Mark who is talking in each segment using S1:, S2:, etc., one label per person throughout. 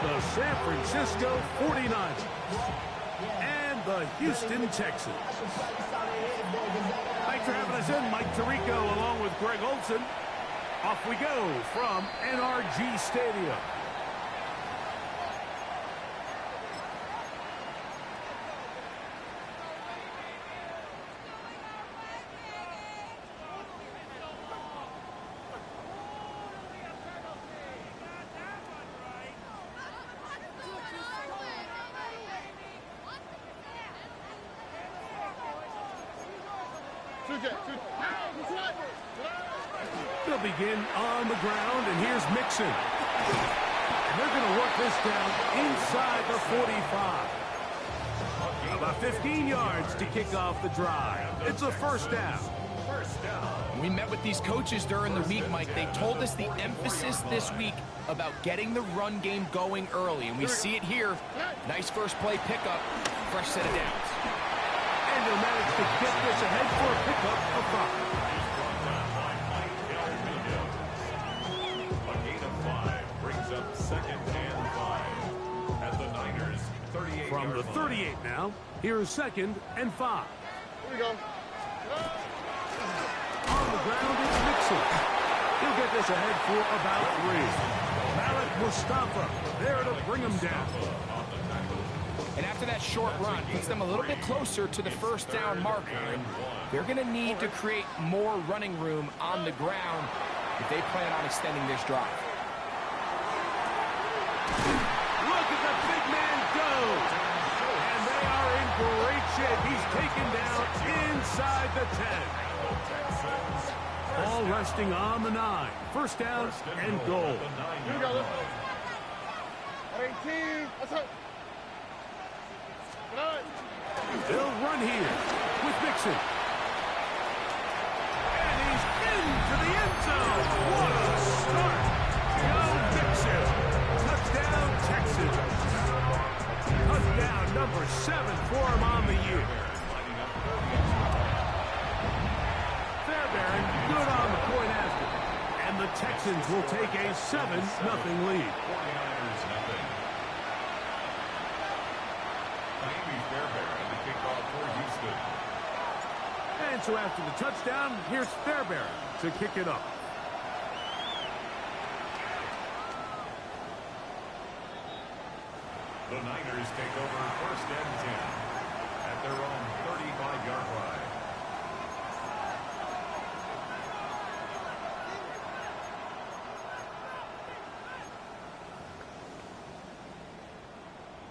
S1: the San Francisco 49ers and the Houston Texans. Thanks for having us in. Mike Tirico along with Greg Olson. Off we go from NRG Stadium. They'll begin on the ground, and here's Mixon. And they're going to work this down inside the 45. About 15 yards to kick off the drive. It's a first down.
S2: We met with these coaches during the week, Mike. They told us the emphasis this week about getting the run game going early, and we see it here. Nice first play pickup, fresh set of downs.
S1: And they'll manage to get this ahead for a pickup of 5.
S3: A gain of 5 brings up 2nd and 5 at the Niners 38.
S1: From the 38 now, here's 2nd and 5.
S4: Here we go.
S1: On the ground, it's Mixon. He'll get this ahead for about 3. Malik Mustafa there to bring him down.
S2: And after that short run, puts them a little bit closer to the first down marker. And they're going to need to create more running room on the ground if they plan on extending this drive.
S1: Look at the big man go. And they are in great shape. He's taken down inside the 10. All resting on the 9. First down and goal.
S4: Here we go. 18. That's it.
S1: They'll run here with Mixon. And he's into the end zone. What a start. Joe Mixon. Touchdown, Texans. Touchdown number 7 for him on the year. Fairbairn good on the point after. And the Texans will take a 7-0 lead. And so after the touchdown, here's Fairbairn to kick it up.
S3: The Niners take over 1st and 10 at their own 35-yard line.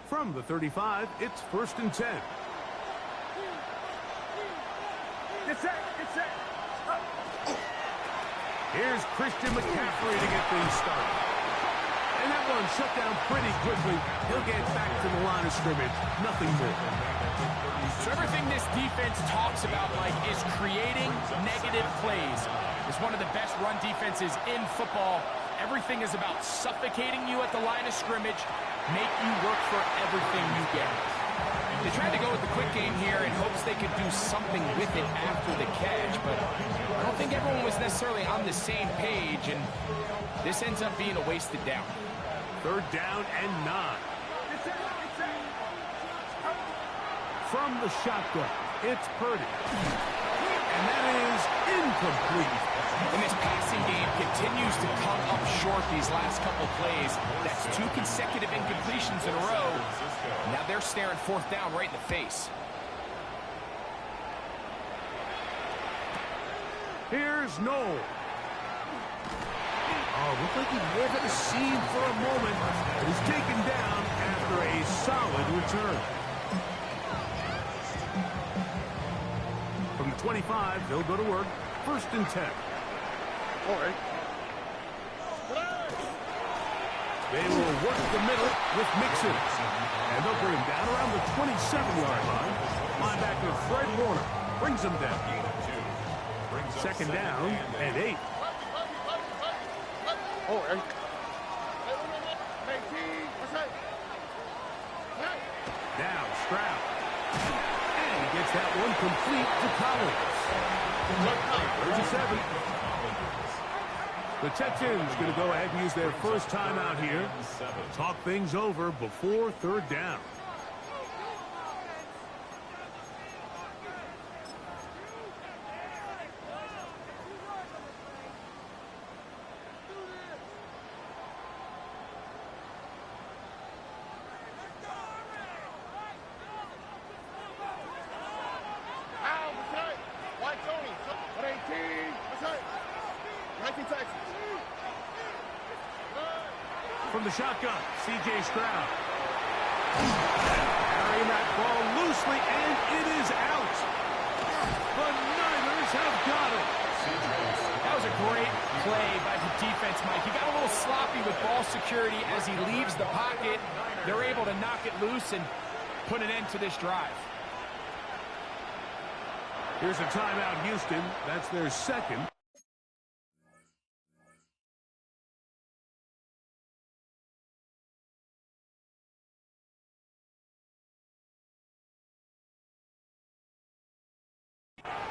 S1: From the 35, it's 1st and 10.
S4: Get set. Get set.
S1: Here's Christian McCaffrey to get things started. And that one shut down pretty quickly. He'll get back to the line of scrimmage. Nothing more.
S2: So everything this defense talks about, Mike, is creating negative plays. It's one of the best run defenses in football. Everything is about suffocating you at the line of scrimmage, make you work for everything you get. They tried to go with the quick game here in hopes they could do something with it after the catch, but I don't think everyone was necessarily on the same page, and this ends up being a wasted down.
S1: 3rd down and 9. From the shotgun, it's Purdy. And that is incomplete.
S2: And this passing game continues to come up short these last couple plays. That's 2 consecutive incompletions in a row. Now they're staring 4th down right in the face.
S1: Here's Noel. Oh, looked like he may have had a seam for a moment, but he's taken down after a solid return. From the 25, they'll go to work. 1st and 10.
S4: All right.
S1: They will work the middle with Mixon. And they'll bring him down around the 27-yard line. Linebacker Fred Warner brings him down. 2nd down and 8.
S4: All right.
S1: Now Stroud. And he gets that one complete to Collins. 37. The Texans going to go ahead and use their first timeout here. Talk things over before third down. From the shotgun, C.J. Stroud. Carrying that ball loosely, and it is out. The Niners have got it.
S2: That was a great play by the defense, Mike. He got a little sloppy with ball security as he leaves the pocket. They're able to knock it loose and put an end to this drive.
S1: Here's a timeout, Houston. That's their second.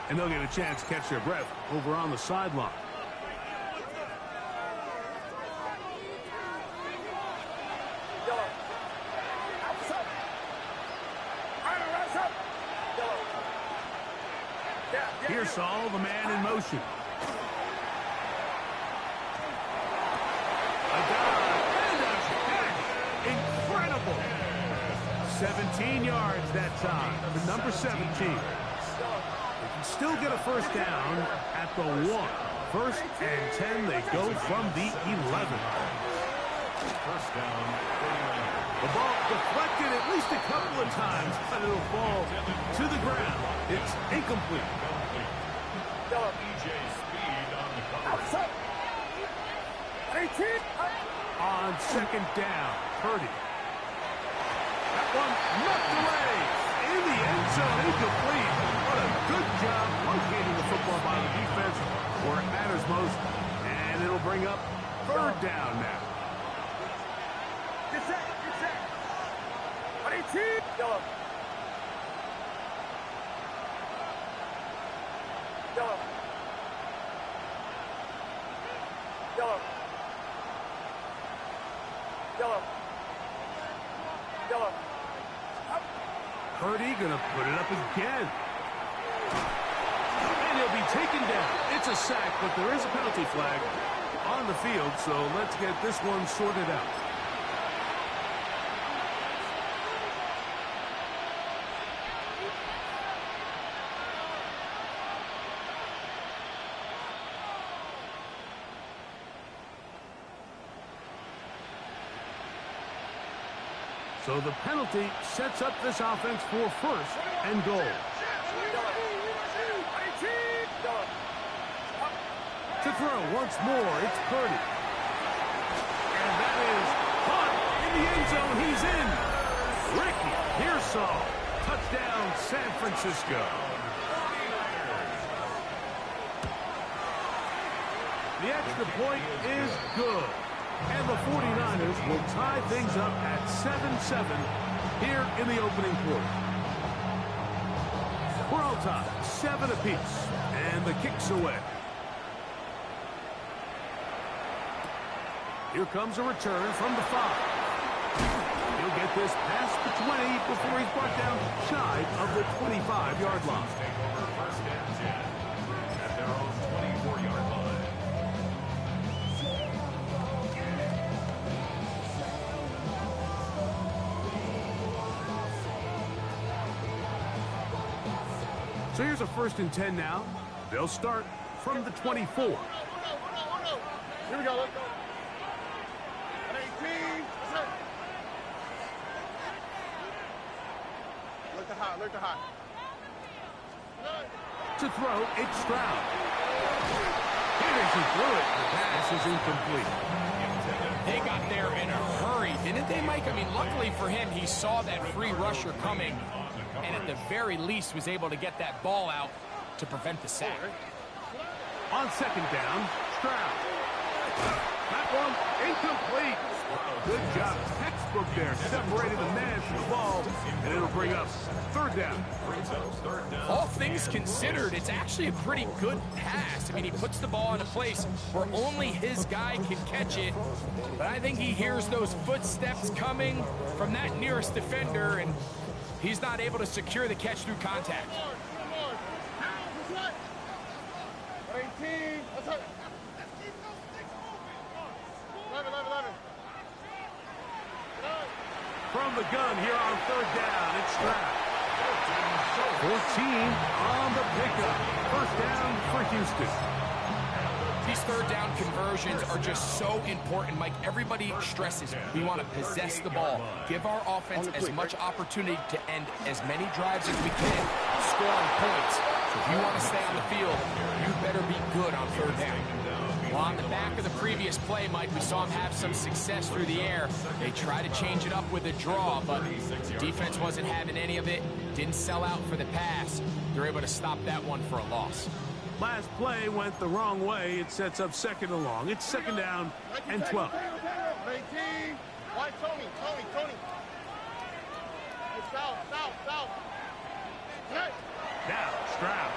S1: And they'll get a chance to catch their breath over on the sideline. Here's Saul, the man in motion. A dive and a catch. Incredible. 17 yards that time for number 17. Still get a first down at the 1. First and 10, they go from the 11.
S3: First down, 39.
S1: The ball deflected at least a couple of times, but it'll fall to the ground. It's incomplete.
S3: E.J. Speed on the cover.
S1: On second down, Purdy. That one knocked away. In the end zone, incomplete. What a good job locating the football by the defense where it matters most. And it'll bring up third down now.
S4: Get set. Get set. 18. Yellow. Yellow. Yellow. Yellow. Yellow.
S1: Purdy going to put it up again. And he'll be taken down. It's a sack, but there is a penalty flag on the field, so let's get this one sorted out. So the penalty sets up this offense for first and goal. To throw once more, it's Purdy. And that is caught in the end zone. He's in. Ricky Pearsall. Touchdown, San Francisco. The extra point is good. And the 49ers will tie things up at 7-7 here in the opening quarter. We're all tied, 7 apiece, and the kick's away. Here comes a return from the 5. He'll get this past the 20 before he's brought down shy of the 25-yard line.
S3: Take over first and 10 at their own 24-yard line.
S1: So here's a first and 10 now. They'll start from the 24.
S4: Here we go. Let's go. 18. Look at hot.
S1: To throw, it's Stroud. Here's he threw it. The pass is incomplete.
S2: They got there in a hurry, didn't they, Mike? I mean, luckily for him, he saw that free rusher coming, and at the very least was able to get that ball out to prevent the sack.
S1: On second down, Stroud. That one incomplete. Good job Westbrook there, separating the man from the ball, and it'll bring up third down.
S2: All things considered, it's actually a pretty good pass. I mean, he puts the ball in a place where only his guy can catch it, but I think he hears those footsteps coming from that nearest defender, and he's not able to secure the catch through contact.
S4: 18. That's it. 11.
S1: From the gun here on third down, it's Stroud. 14 on the pickup. First down for Houston.
S2: These third down conversions are just so important, Mike. Everybody stresses we want to possess the ball, give our offense as much opportunity to end as many drives as we can, scoring points. So if you want to stay on the field, you better be good on third down. Well, on the back of the previous play, Mike, we saw him have some success through the air. They tried to change it up with a draw, but the defense wasn't having any of it. Didn't sell out for the pass. They're able to stop that one for a loss.
S1: Last play went the wrong way. It sets up second and long. It's second down and 12.
S4: 18. Why, Tony? South. Hey.
S1: Now, Stroud.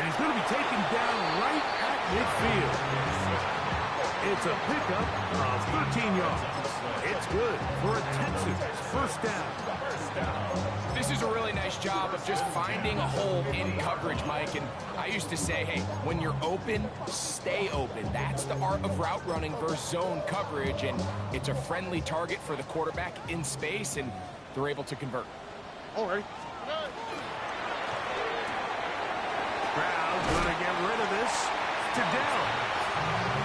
S1: And he's going to be taken down right at midfield. It's a pickup of 13 yards. It's good for a Texans first down.
S2: This is a really nice job of just finding a hole in coverage, Mike. And I used to say, hey, when you're open, stay open. That's the art of route running versus zone coverage. And it's a friendly target for the quarterback in space, and they're able to convert.
S4: All right.
S1: Stroud going to get rid of this to Dell.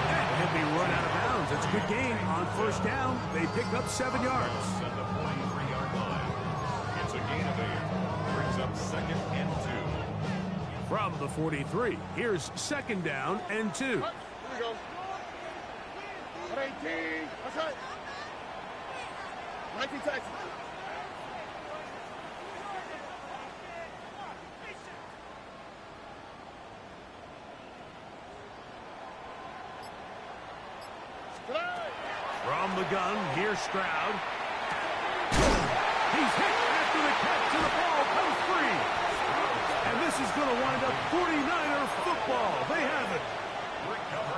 S1: And he'll be run out of bounds. It's a good gain on first down. They pick up 7 yards.
S3: At the 43-yard line. It's a gain of 8. Brings up second and 2.
S1: From the 43, here's second down and 2.
S4: Here we go. 18. That's it. 19 Texans.
S1: From the gun, here's Stroud. He's hit after the catch, and the ball comes free. And this is going to wind up 49er football. They have it.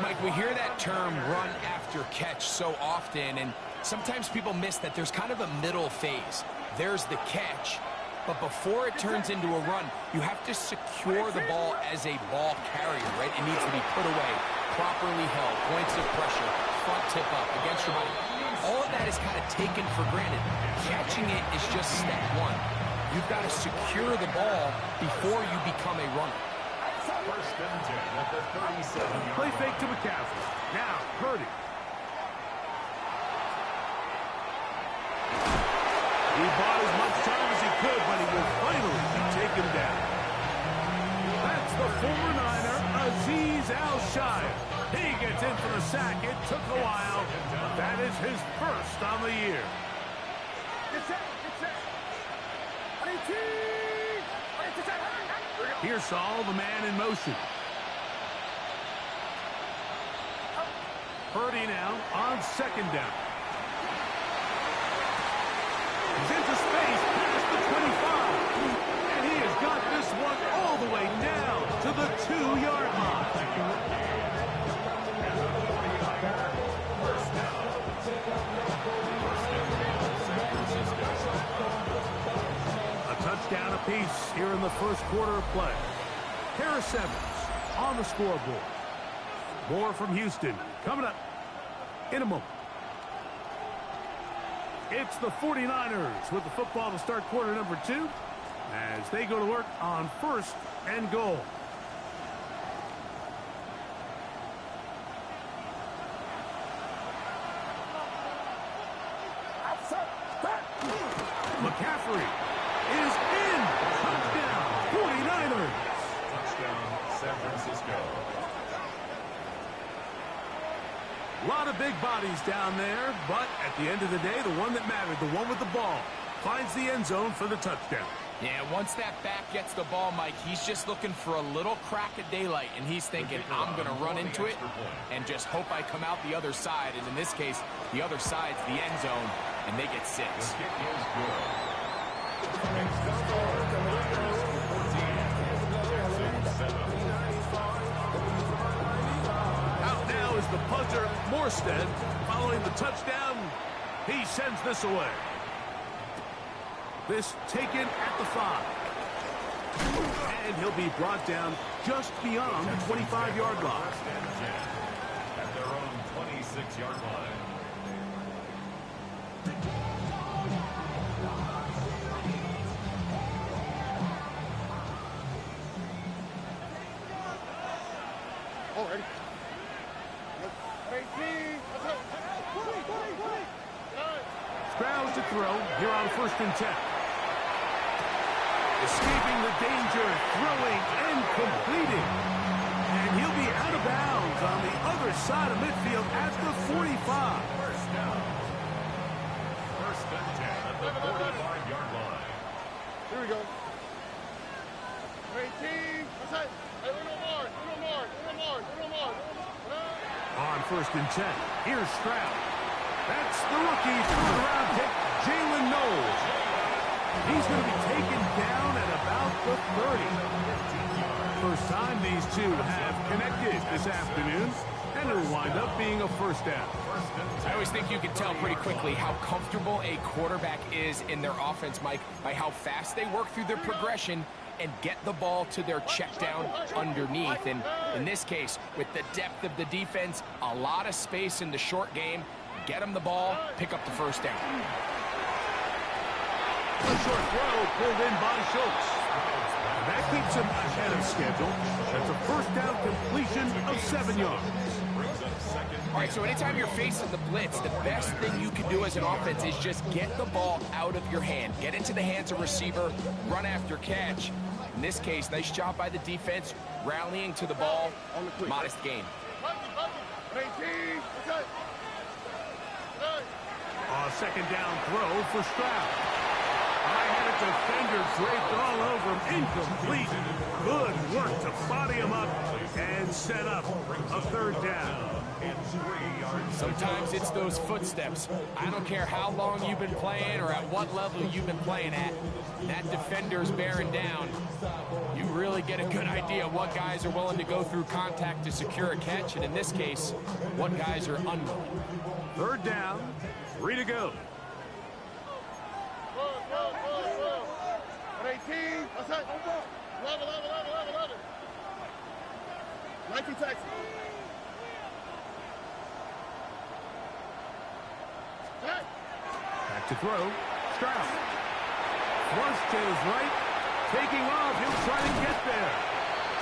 S2: Mike, we hear that term run after catch so often, and sometimes people miss that there's kind of a middle phase. There's the catch, but before it turns into a run, you have to secure the ball as a ball carrier, right? It needs to be put away, properly held, points of pressure, front tip up against your body. All of that is kind of taken for granted. Catching it is just step one. You've got to secure the ball before you become a runner.
S3: First and 10 at the 37-yard
S1: Play fake to McCaffrey. Now, Purdy. He bought as much time as he could, but he will finally be taken down. That's the former Niner, Azeez Al-Shire. He gets in for the sack. It took a while, but that is his first on the year.
S4: Get set. 18.
S1: Here's Saul, the man in motion. Purdy now on second down. He's into space past the 25. And he has got this one all the way down to the 2-yard line. A touchdown apiece here in the first quarter of play. Harris Evans on the scoreboard. More from Houston coming up in a moment. It's the 49ers with the football to start quarter number 2 as they go to work on first and goal. McCaffrey is in. Touchdown, 49ers.
S3: Touchdown, San Francisco.
S1: A lot of big bodies down there, but at the end of the day, the one that mattered, the one with the ball, finds the end zone for the touchdown.
S2: Yeah, once that back gets the ball, Mike, he's just looking for a little crack of daylight, and he's thinking, I'm going to run into it and just hope I come out the other side. And in this case, the other side's the end zone, and they get 6.
S3: The kick is good. Makes the score 14.
S1: Out now is the punter, Morstead. Following the touchdown, he sends this away. This taken at the 5. And he'll be brought down just beyond the 25-yard line.
S3: At their own 26-yard line.
S4: Already. 18.
S1: Stroud to throw here on 1st and 10. Escaping the danger, throwing and completing. And he'll be out of bounds on the other side of midfield at the 45.
S3: First down. 1st and 10 at the 45-yard line.
S4: Here we go. 18. Hey, uno more.
S1: On 1st and 10, here's Stroud. That's the rookie third-round pick, Jalen Knowles. He's going to be taken down at about the 30. First time these two have connected this afternoon, and it'll wind up being a 1st down.
S2: I always think you can tell pretty quickly how comfortable a quarterback is in their offense, Mike, by how fast they work through their progression and get the ball to their check down underneath. And in this case, with the depth of the defense, a lot of space in the short game, get them the ball, pick up the 1st down.
S1: A short throw pulled in by Schultz. That keeps him ahead of schedule. That's a 1st down completion of 7 yards.
S2: All right, so anytime you're facing the blitz, the best thing you can do as an offense is just get the ball out of your hand. Get into the hands of receiver, run after catch. In this case, nice job by the defense, rallying to the ball, modest gain.
S4: 18.
S1: A 2nd down throw for Stroud. High-headed defender draped all over him, incomplete. Good work to body him up and set up a 3rd down.
S2: Sometimes it's those footsteps. I don't care how long you've been playing or at what level you've been playing at. That defender's bearing down. You really get a good idea what guys are willing to go through contact to secure a catch, and in this case, what guys are unwilling.
S1: 3rd down, 3 to go.
S4: 18. That's it. 11. 19 Texas.
S1: Back to throw. Stroud. Thrust to his right. Taking off. He'll try and get there.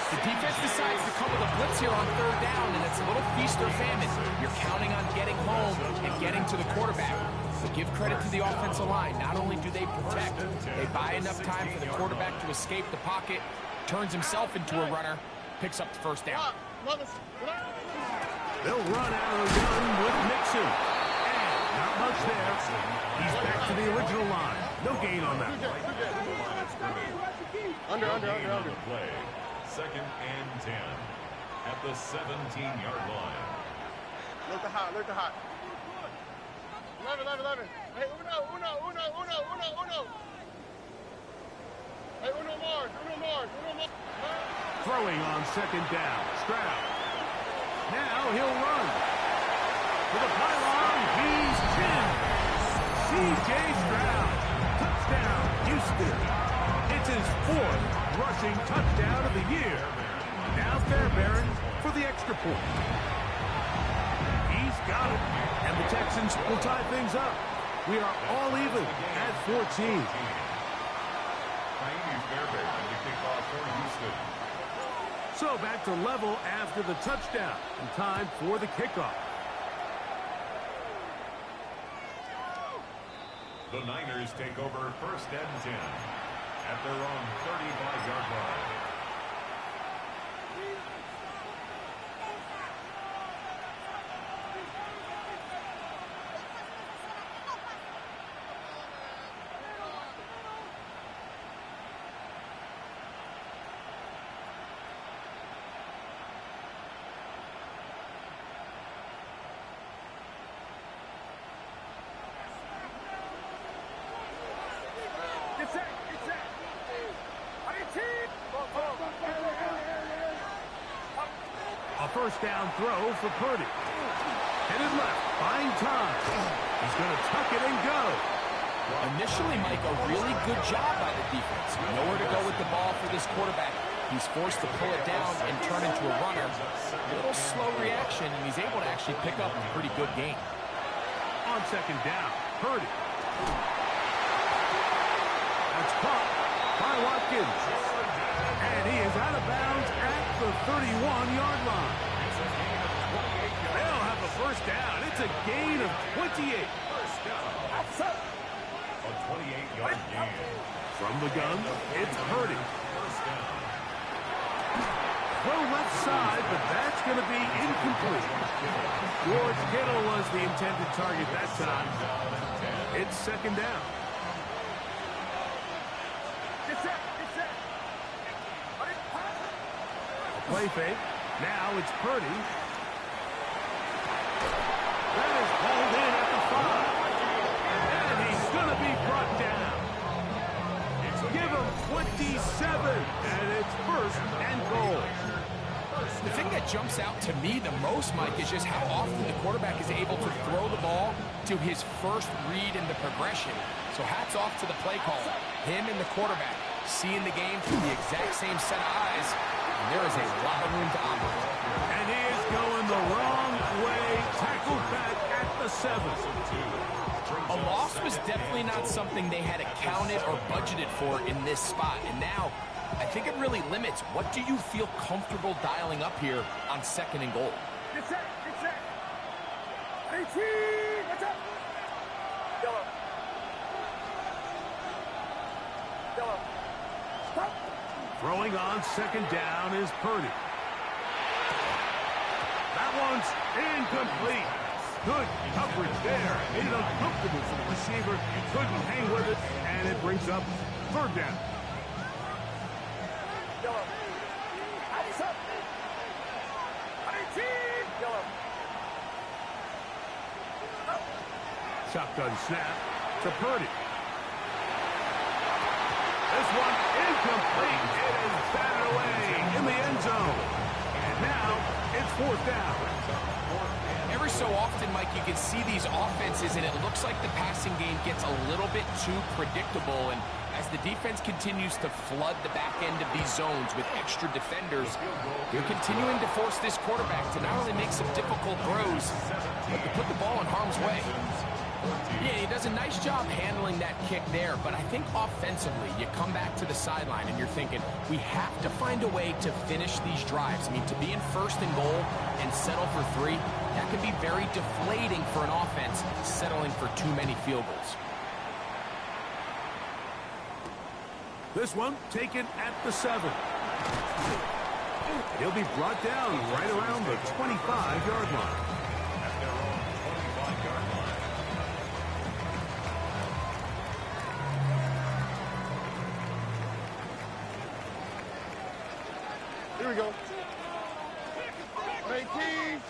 S2: The defense decides to come with a blitz here on 3rd down, and it's a little feast or famine. You're counting on getting home and getting to the quarterback. But give credit to the offensive line. Not only do they protect, they buy enough time for the quarterback to escape the pocket, turns himself into a runner, picks up the 1st down.
S1: They'll run out of the gun with Mixon. And not much there. He's back to the original line. No gain on that.
S4: Under.
S3: Play. 2nd and 10 at the 17-yard line.
S4: Look the hot. 11. Hey, uno. Hey, uno more.
S1: Throwing on 2nd down. Stroud. Now he'll run. To the pylon, he's pinned. C.J. Stroud. Touchdown, Houston. It's his 4th rushing touchdown of the year. Now Fairbairn for the extra point. He's got it. And the Texans will tie things up. We are all even at 14.
S3: Fairbairn to kick off for Houston.
S1: So back to level after the touchdown. And time for the kickoff.
S3: The Niners take over 1st and 10 at their own 35-yard line.
S1: first down throw for Purdy. Headed left, buying time. He's going to tuck it and go.
S2: Initially, Mike, a really good job by the defense. Nowhere to go with the ball for this quarterback. He's forced to pull it down and turn into a runner. A little slow reaction, and he's able to actually pick up a pretty good gain.
S1: On second down, Purdy. That's caught by Watkins. And he is out of bounds at the 31-yard line. They'll have a first down. It's a gain of 28.
S3: A 28-yard gain.
S1: From the gun, it's Purdy. Throw left side, but that's going to be incomplete. George Kittle was the intended target that time. It's second down. A play fake. Now it's Purdy. That is hauled in at the 5. And he's going to be brought down. Give him 27, and it's first and goal.
S2: The thing that jumps out to me the most, Mike, is just how often the quarterback is able to throw the ball to his first read in the progression. So hats off to the play caller. Him and the quarterback seeing the game through the exact same set of eyes. And there is a lot of room to operate.
S1: And he is going the wrong way. Tackled back at the 7.
S2: A loss was definitely not something they had accounted or budgeted for in this spot. And now, I think it really limits. What do you feel comfortable dialing up here on second and goal?
S4: Get set, get set. 18, what's up? Yellow. Yellow. Stop.
S1: Throwing on second down is Purdy. That one's incomplete. Good coverage there. Made it uncomfortable for the receiver. Couldn't hang with it, and it brings up third down.
S4: Yellow. Ice up. 18, yellow. Up.
S1: Shotgun snap to Purdy. This one incomplete. It is batted away in the end zone. And now it's fourth down.
S2: Every so often, Mike, you can see these offenses, and it looks like the passing game gets a little bit too predictable. And as the defense continues to flood the back end of these zones with extra defenders, they're continuing to force this quarterback to not only make some difficult throws, but to put the ball in harm's way. Yeah, he does a nice job handling that kick there, but I think offensively, you come back to the sideline and you're thinking, we have to find a way to finish these drives. I mean, to be in first and goal and settle for 3, that can be very deflating for an offense settling for too many field goals.
S1: This one taken at the 7. He'll be brought down right around the 25-yard line.
S3: At their own 25-yard line.
S4: Here we go. 18.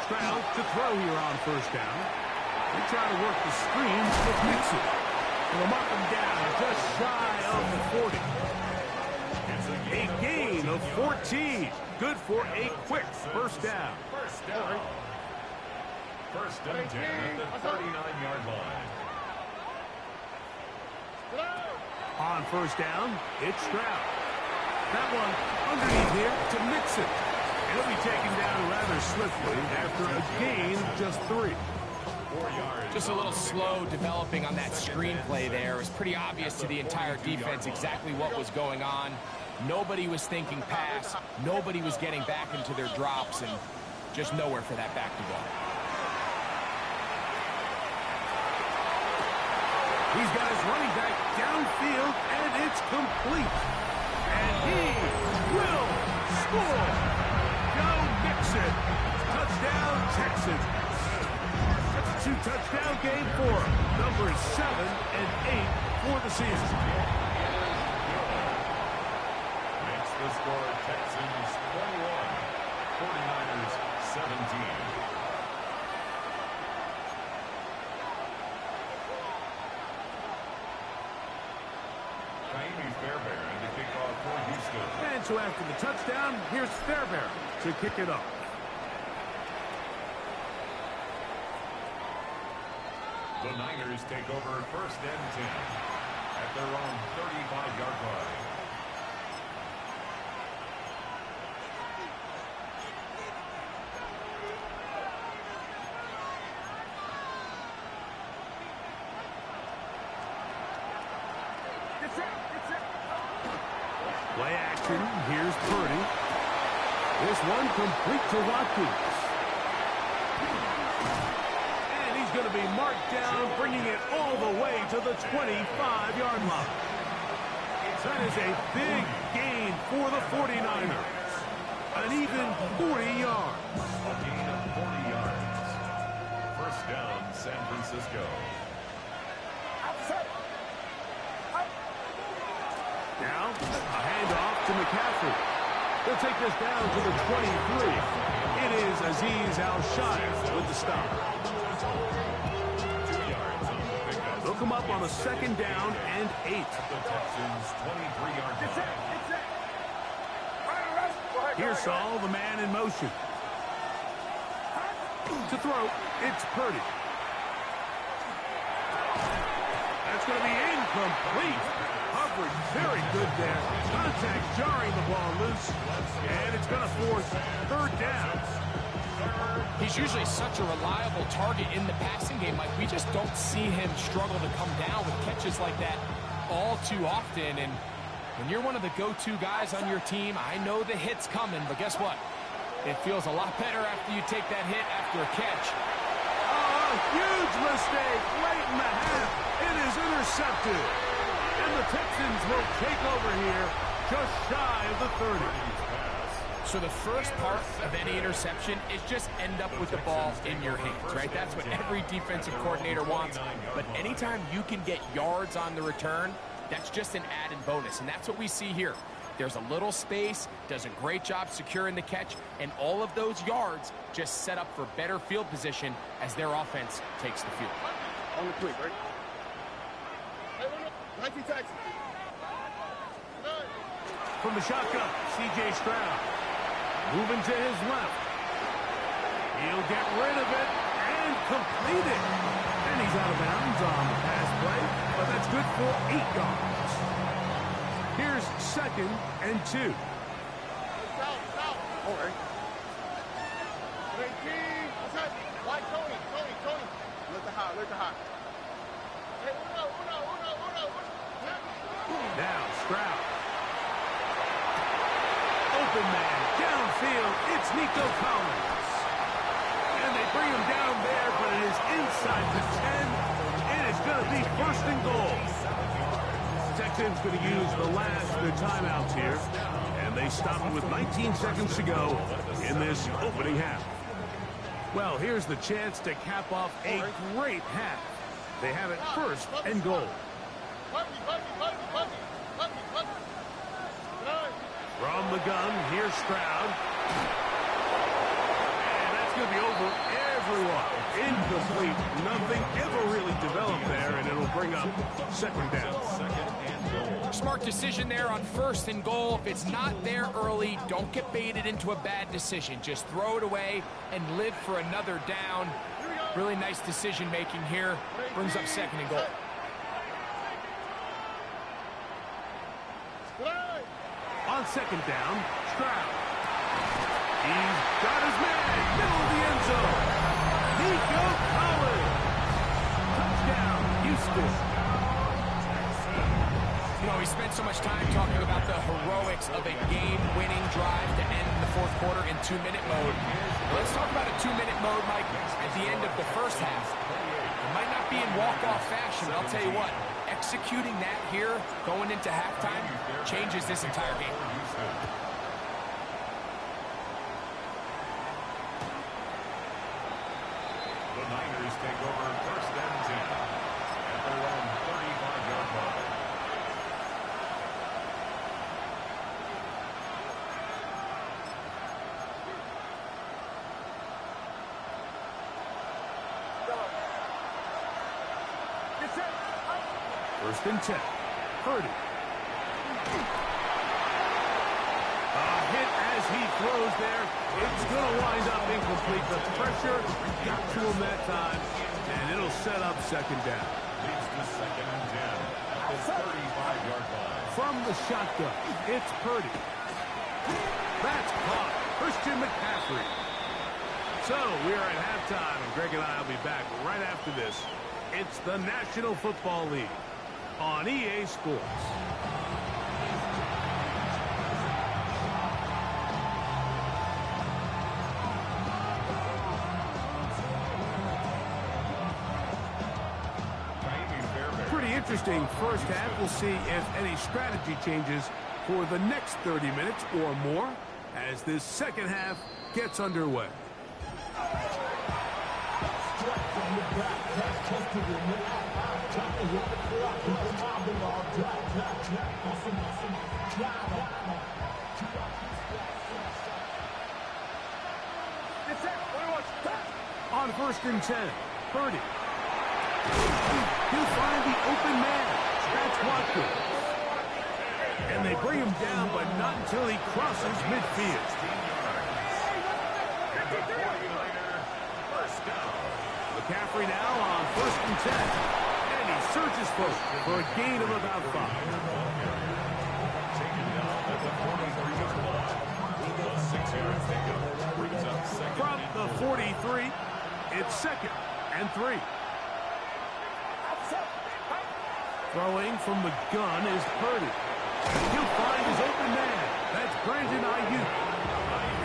S1: Stroud to throw here on first down. They try to work the screens with Mixon. They'll mark him down just shy of the 40. A gain of 14. Good for a quick first down.
S3: First down. First and 10 at the 39-yard line.
S1: On first down, it's Stroud. That one underneath here to Mixon. He'll be taken down rather swiftly after a gain of just 3.
S3: 4 yards.
S2: Just a little slow developing on that screenplay there. It was pretty obvious to the entire defense exactly what was going on. Nobody was thinking pass. Nobody was getting back into their drops, and just nowhere for that back to go.
S1: He's got his running back downfield, and it's complete. And he will score. Joe Mixon. Touchdown, Texans. That's a 2-touchdown game for him. Numbers 7 and 8 for the season.
S3: Makes the score Texans 21, 49ers 17.
S1: And so after the touchdown, here's Fairbairn to kick it off.
S3: The Niners take over first and 10 at their own 35-yard line.
S1: Play action. Here's Purdy. This one complete to Watkins. And he's going to be marked down, bringing it all the way to the 25-yard line. That is a big gain for the 49ers. An even 40 yards.
S3: A gain of 40 yards. First down, San Francisco.
S1: Now, a handoff to McCaffrey. They'll take this down to the 23. It is Azeez Al-Shire with the stop.
S3: 2 yards on the pickup.
S1: They'll come up on a second down and 8.
S3: The Texans' 23-yard line.
S1: Here's Saul, the man in motion. To throw, it's Purdy. That's going to be incomplete. Coverage very good there. Contact jarring the ball loose. And it's going to force third down.
S2: He's usually such a reliable target in the passing game. Like, we just don't see him struggle to come down with catches like that all too often. And when you're one of the go-to guys on your team, I know the hit's coming, but guess what? It feels a lot better after you take that hit after a catch.
S1: Oh, huge mistake late in the half. It is intercepted. And the Texans will take over here just shy of the 30.
S2: So the first part of any interception is just end up with the ball in your hands, right? That's what every defensive coordinator wants. But anytime you can get yards on the return, that's just an added bonus. And that's what we see here. There's a little space, does a great job securing the catch, and all of those yards just set up for better field position as their offense takes the field.
S4: On the quick, right?
S1: From the shotgun, C.J. Stroud. Moving to his left. He'll get rid of it and complete it. And he's out of bounds on the pass play, but that's good for 8 yards. Here's second and 2.
S4: All right. 18. Why Tony? Let the hot. Hey, uno.
S1: Now Stroud. Open man, downfield, it's Nico Collins. And they bring him down there, but it is inside the 10, and it's going to be first and goal. Texans going to use the last of the timeouts here, and they stop it with 19 seconds to go in this opening half. Well, here's the chance to cap off a great half. They have it first and goal. From the gun, here's Stroud. And that's going to be over everyone. Incomplete. Nothing ever really developed there, and it'll bring up second down.
S2: Smart decision there on first and goal. If it's not there early, don't get baited into a bad decision. Just throw it away and live for another down. Really nice decision making here. Brings up second and goal.
S1: On second down, Stroud. He's got his man, middle of the end zone. Nico Collins. Touchdown, Houston.
S2: You know, we spent so much time talking about the heroics of a game-winning drive to end the fourth quarter in 2-minute mode. Let's talk about a 2-minute mode, Mike, at the end of the first half. It might not be in walk-off fashion, but I'll tell you what, executing that here, going into halftime, changes this entire game.
S3: The Niners take over first and 10 at their own 35-yard line.
S1: First and 10. Purdy. A hit as he throws there. It's going to wind up incomplete. The pressure got to him that time, and it'll set up second down.
S3: Leads to second and 10 at the 35-yard line.
S1: From the shotgun, it's Purdy. That's caught. Christian McCaffrey. So we are at halftime, and Greg and I will be back right after this. It's the National Football League on EA Sports. Pretty interesting first half. We'll see if any strategy changes for the next 30 minutes or more as this second half gets underway. On 1st and 10, Purdy. He'll find the open man. That's Watkins. And they bring him down, but not until he crosses midfield. McCaffrey now on 1st and 10. And he surges forward for a gain of about 5. From the 43, it's 2nd and 3. Throwing from the gun is Purdy. He'll find his open man. That's Brandon Ayuk.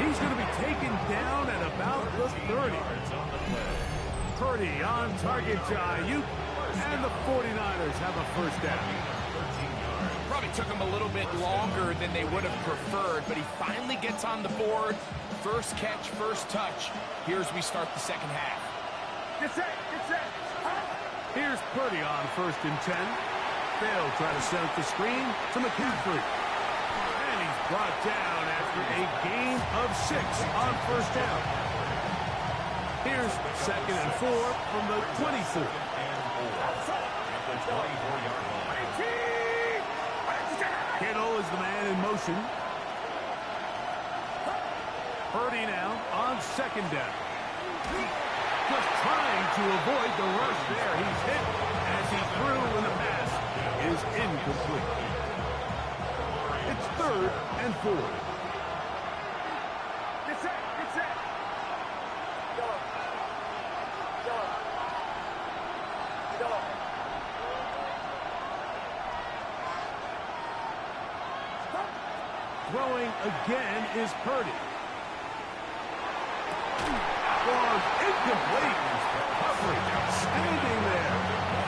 S1: He's going to be taken down at about the 30. Purdy on target to Ayuk, and the 49ers have a first down.
S2: Probably took him a little bit longer than they would have preferred, but he finally gets on the board. First catch, first touch. Here's we start the second half.
S4: Get set, get set.
S1: Here's Purdy on 1st and 10. They'll try to set up the screen to McCaffrey. And he's brought down after a gain of 6 on first down. Here's 2nd and 4 from the 24. Kittle is the man in motion. Purdy now on 2nd down. Just trying to avoid the rush there. He's hit as he threw and the pass is incomplete. It's 3rd and 4.
S4: Get set, get set.
S1: Throwing again is Purdy. Was incomplete. Humphrey standing there,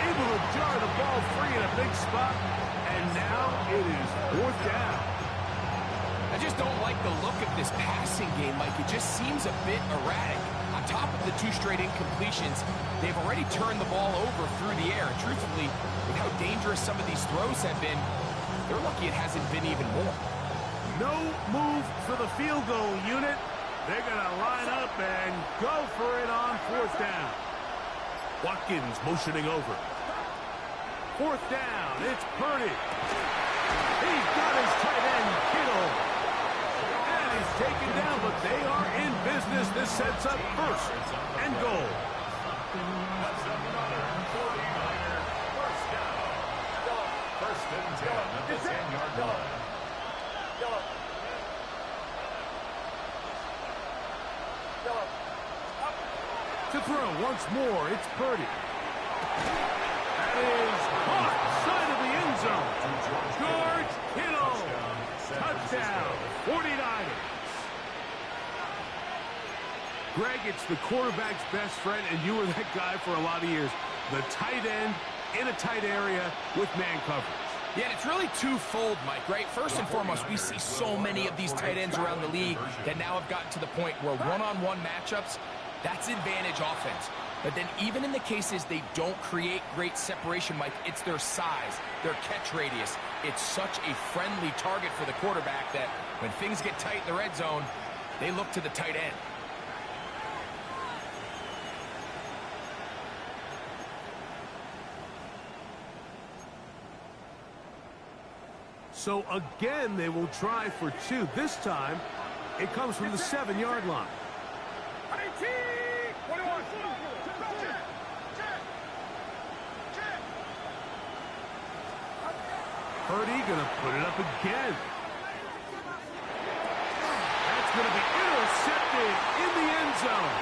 S1: able to jar the ball free in a big spot, and now it is 4th down.
S2: I just don't like the look of this passing game, Mike. It just seems a bit erratic. On top of the 2 straight incompletions, they've already turned the ball over through the air. Truthfully, with how dangerous some of these throws have been, they're lucky it hasn't been even more.
S1: No move for the field goal unit. They're going to line up and go for it on 4th down. Watkins motioning over. 4th down, it's Purdy. He's got his tight end, Kittle. And he's taken down, but they are in business. This sets up 1st and goal.
S3: First and 10 at the 10-yard line.
S1: To throw once more, it's Purdy. That is caught side of the end zone. George Kittle. Touchdown, 49ers. Greg, it's the quarterback's best friend, and you were that guy for a lot of years. The tight end in a tight area with man coverage.
S2: Yeah, and it's really twofold, Mike, right? First and foremost, we see so many of these tight ends around the league that now have gotten to the point where one-on-one matchups, that's advantage offense. But then even in the cases they don't create great separation, Mike, it's their size, their catch radius. It's such a friendly target for the quarterback that when things get tight in the red zone, they look to the tight end.
S1: So again, they will try for 2. This time, it comes from the 7-yard line. Purdy gonna put it up again. That's gonna be intercepted in the end zone.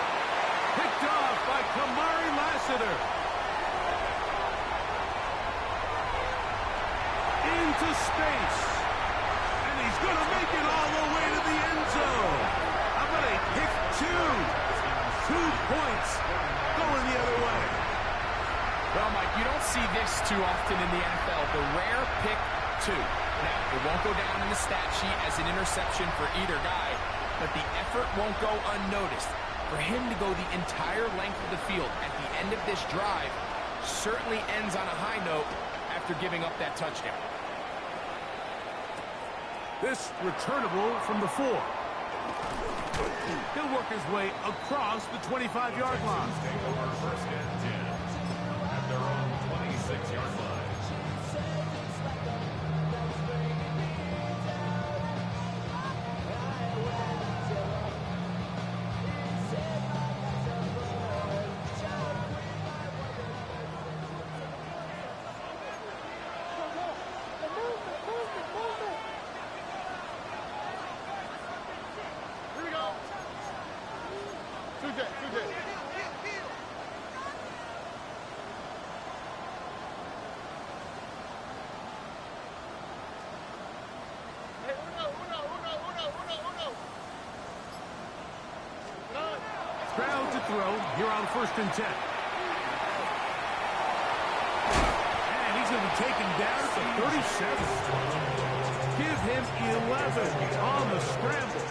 S1: Picked off by Kamari Lassiter. Into space. And he's gonna make it all the way to the end zone. How about a pick 2? 2 points going the other way.
S2: Well, Mike, you don't see this too often in the NFL. The rare pick 2. Now, it won't go down in the stat sheet as an interception for either guy, but the effort won't go unnoticed. For him to go the entire length of the field at the end of this drive certainly ends on a high note after giving up that touchdown.
S1: This returnable from the 4. He'll work his way across the 25-yard line.
S3: Take over first and 10 at their own 26-yard line.
S1: Ground to throw here on first and 10. And he's going to be taken down to 37. Give him 11 on the scramble.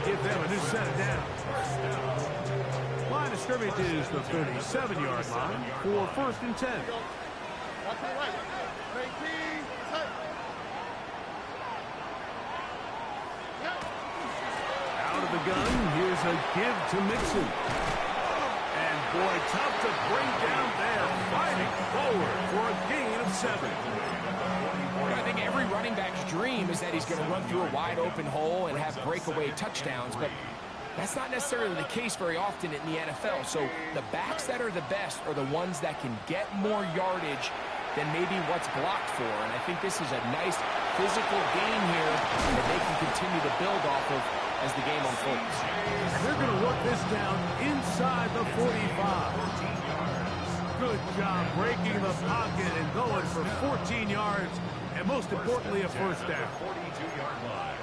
S1: Give them a new set of downs. Line of scrimmage is the 37-yard line for first and 10. Out of the gun, here's a give to Mixon. And boy, tough to bring down there, fighting forward for a gain of 7.
S2: I think every running back's dream is that he's going to run through a wide open hole and have breakaway touchdowns, but that's not necessarily the case very often in the NFL. So the backs that are the best are the ones that can get more yardage than maybe what's blocked for. And I think this is a nice physical gain here that they can continue to build off of as the game unfolds.
S1: And they're going to work this down inside the 45. Good job breaking the pocket and going for 14 yards, and most importantly, a first down.
S3: 42-yard line.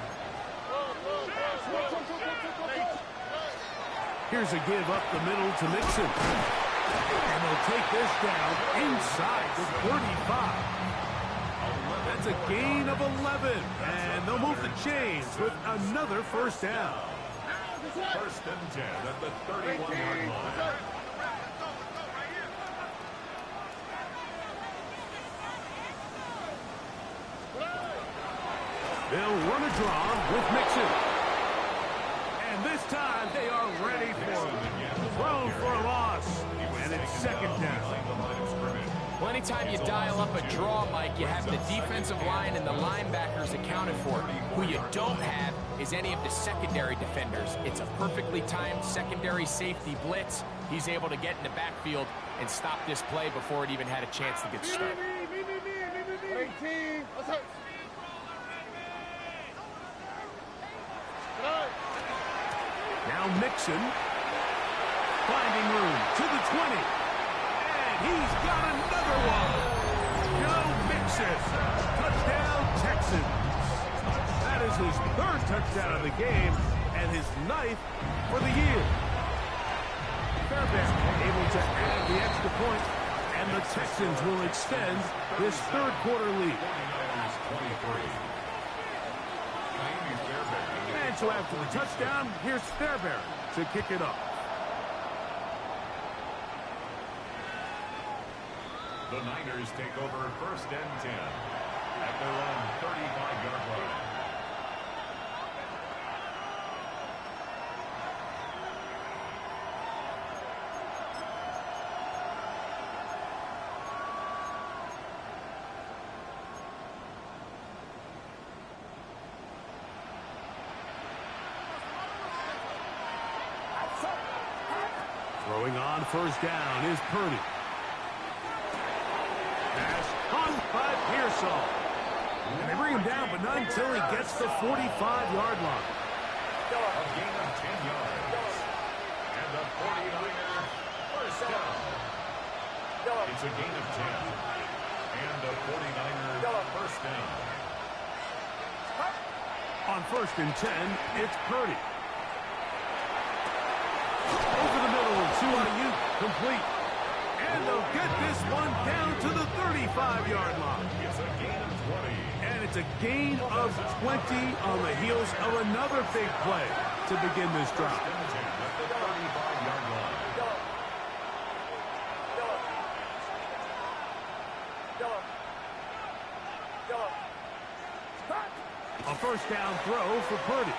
S1: Here's a give up the middle to Mixon. And they'll take this down inside the 35. That's a gain of 11. And they'll move the chains with another first down.
S3: First and 10 at the 31-yard line.
S1: They'll run a draw with Mixon. And this time they are ready for him. Thrown for a loss. And it's second down.
S2: Well, anytime you dial up a draw, Mike, you have the defensive line and the linebackers accounted for. Who you don't have is any of the secondary defenders. It's a perfectly timed secondary safety blitz. He's able to get in the backfield and stop this play before it even had a chance to get started.
S1: Now Mixon finding room to the 20. And he's got another one. Joe Mixon. Touchdown, Texans. That is his 3rd touchdown of the game and his 9th for the year. Fairbairn able to add the extra point, and the Texans will extend this 3rd quarter lead. And so after the touchdown, here's Fairbairn to kick it off.
S3: The Niners take over first and 10 at their own 35-yard line.
S1: first down is Purdy. Pass caught by Pearsall. And they bring him down, but not until he gets the 45-yard line.
S3: A gain of 10 yards. And the 49er first down. It's a gain of 10. And the 49er first down.
S1: On first and 10, it's Purdy. Over the middle to Ayuk, complete. And they'll get this one down to the 35-yard line.
S3: It's a gain of 20.
S1: And it's a gain of 20 on the heels of another big play to begin this drive.
S3: First and 10 at the 35-yard line.
S1: A first down throw for Purdy.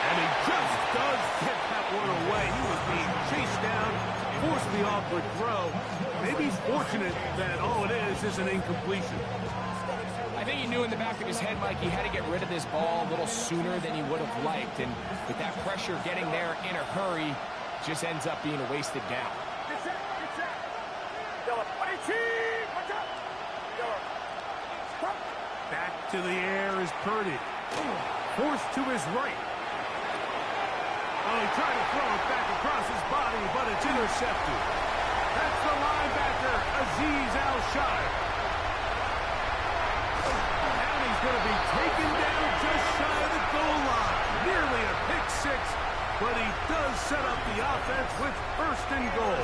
S1: And he just does get that one away. He was being chased down, forced the awkward throw. Maybe he's fortunate that all it is an incompletion.
S2: I think he knew in the back of his head, Mike, he had to get rid of this ball a little sooner than he would have liked. And with that pressure getting there in a hurry, just ends up being a wasted down.
S1: Back to the air is Purdy. Forced to his right. Oh, he tried to throw it back across his body, but it's intercepted. That's the linebacker, Azeez Al-Shire. And he's going to be taken down just shy of the goal line. Nearly a pick six, but he does set up the offense with first and goal.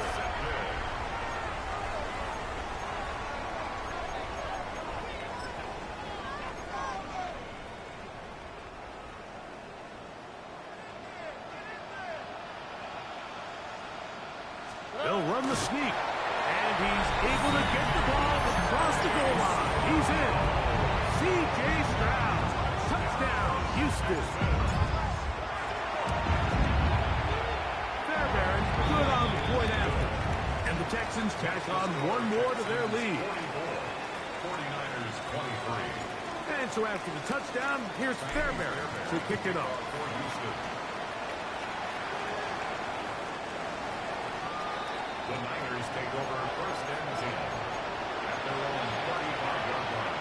S1: They'll run the sneak, and he's able to get the ball across the goal line. He's in. C.J. Stroud, touchdown, Houston. Fairbairn, good on the point after. And the Texans tack on one more to their lead.
S3: 49ers 23.
S1: And so after the touchdown, here's Fairbairn to kick it off.
S3: For Houston. The Niners take over first and 10 at their own 35-yard line.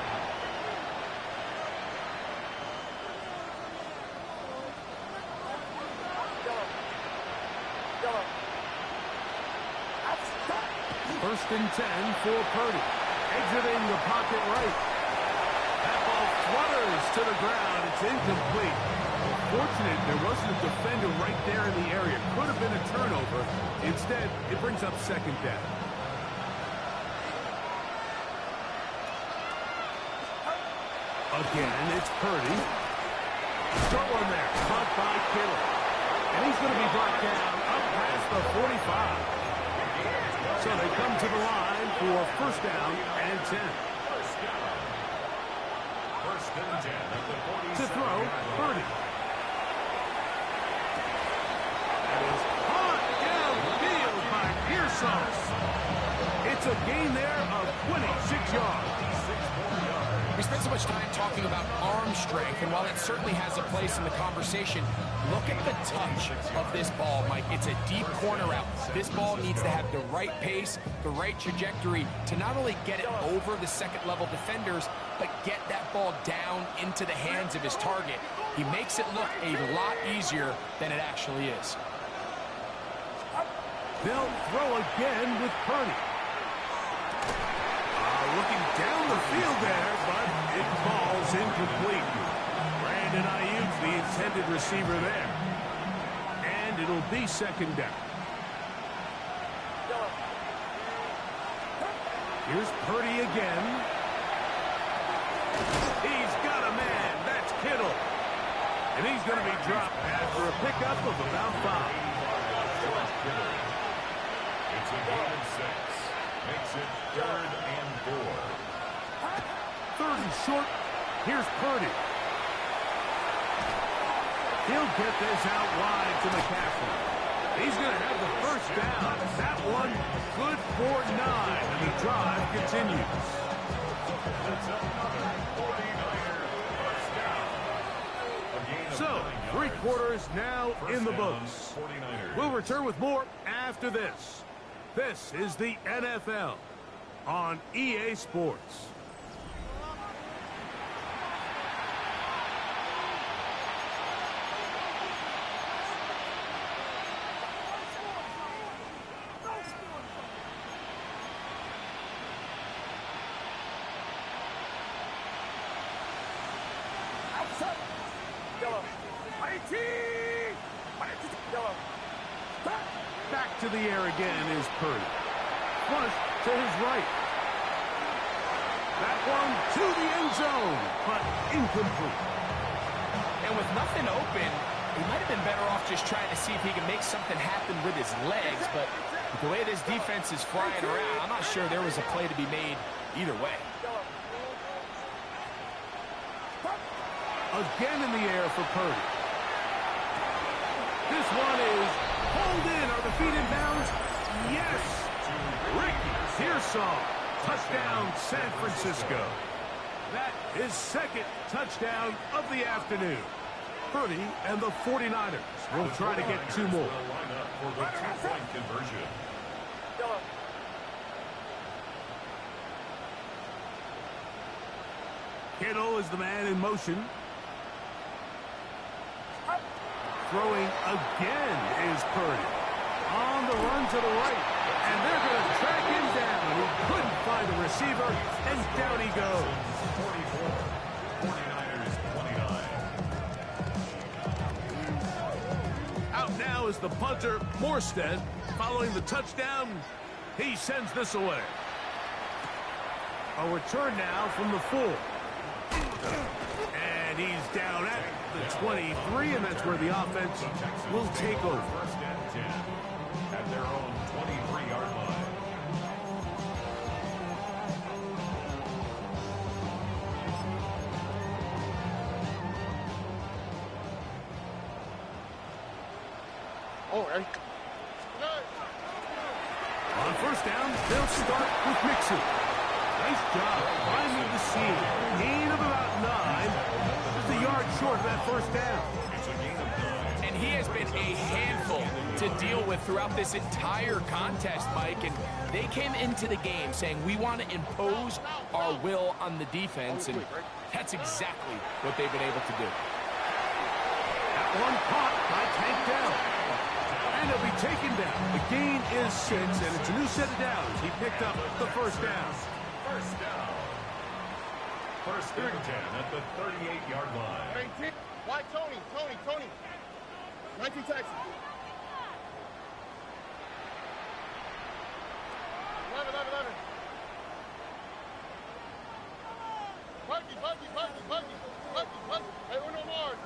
S1: First and 10 for Purdy. Exiting the pocket right. That ball flutters to the ground. It's incomplete. Fortunate there wasn't a defender right there in the area. Could have been a turnover. Instead, it brings up second down. Again, it's Purdy. Short one there. Caught by Kittle. And he's going to be brought down up past the 45. So they come to the line for first down and 10.
S3: First and 10 at the 47.
S1: To throw, Purdy. That is caught downfield by Pearsall. It's a gain there of 26 yards.
S2: We spent so much time talking about arm strength, and while it certainly has a place in the conversation, look at the touch of this ball, Mike. It's a deep corner out. This ball needs to have the right pace, the right trajectory to not only get it over the second-level defenders, but get that ball down into the hands of his target. He makes it look a lot easier than it actually is.
S1: They'll throw again with Purdy. Looking down the field there, but it falls incomplete. Brandon Ayuk, the intended receiver there. And it'll be second down. Here's Purdy again. He's got a man. That's Kittle. And he's going to be dropped after a pickup of about 5.
S3: It's a gain of 6. Makes it third and 4.
S1: Third and short. Here's Purdy. He'll get this out wide to McCaffrey. He's going to have the first down. That one good for 9. And the drive continues.
S3: That's another 49er first down. A gain of
S1: So,
S3: 9
S1: three
S3: yards.
S1: quarters now
S3: First
S1: in the
S3: down,
S1: books.
S3: 49ers.
S1: We'll return with more after this. This is the NFL on EA Sports. Back to the air again is Purdy. Flush to his right. That one to the end zone, but incomplete.
S2: And with nothing open, he might have been better off just trying to see if he can make something happen with his legs, but with the way this defense is flying around, I'm not sure there was a play to be made either way.
S1: Again in the air for Purdy. This one is pulled in. Are the feet in bounds? Yes! Ricky Pearsall. Touchdown, San Francisco. That is second touchdown of the afternoon. Purdy and the 49ers will try to get two more.
S3: For the two-point conversion.
S1: Kittle is the man in motion. Throwing again is Purdy. On the run to the right. And they're going to track him down. He couldn't find a receiver, and down he goes.
S3: 44. 49ers 29.
S1: Out now is the punter, Morstead. Following the touchdown, he sends this away. A return now from the 4. And he's down at the 23, and that's where the offense will take over.
S3: First and 10 at their own 23-yard line.
S1: On first down, they'll start with Mixon. Nice job finding the seam. Gain of about 9. Just a yard short of that first down.
S3: It's a gain of 9.
S2: And he has been a handful to deal with throughout this entire contest, Mike. And they came into the game saying, we want to impose our will on the defense. And that's exactly what they've been able to do.
S1: That one caught by Tank Dell. And he'll be taken down. The gain is 6, and it's a new set of downs. He picked up the first down.
S3: First down. First and 10 at the 38-yard line.
S4: Why Tony? 19 Texas. 11. Buggy. Hey, Uno Mars.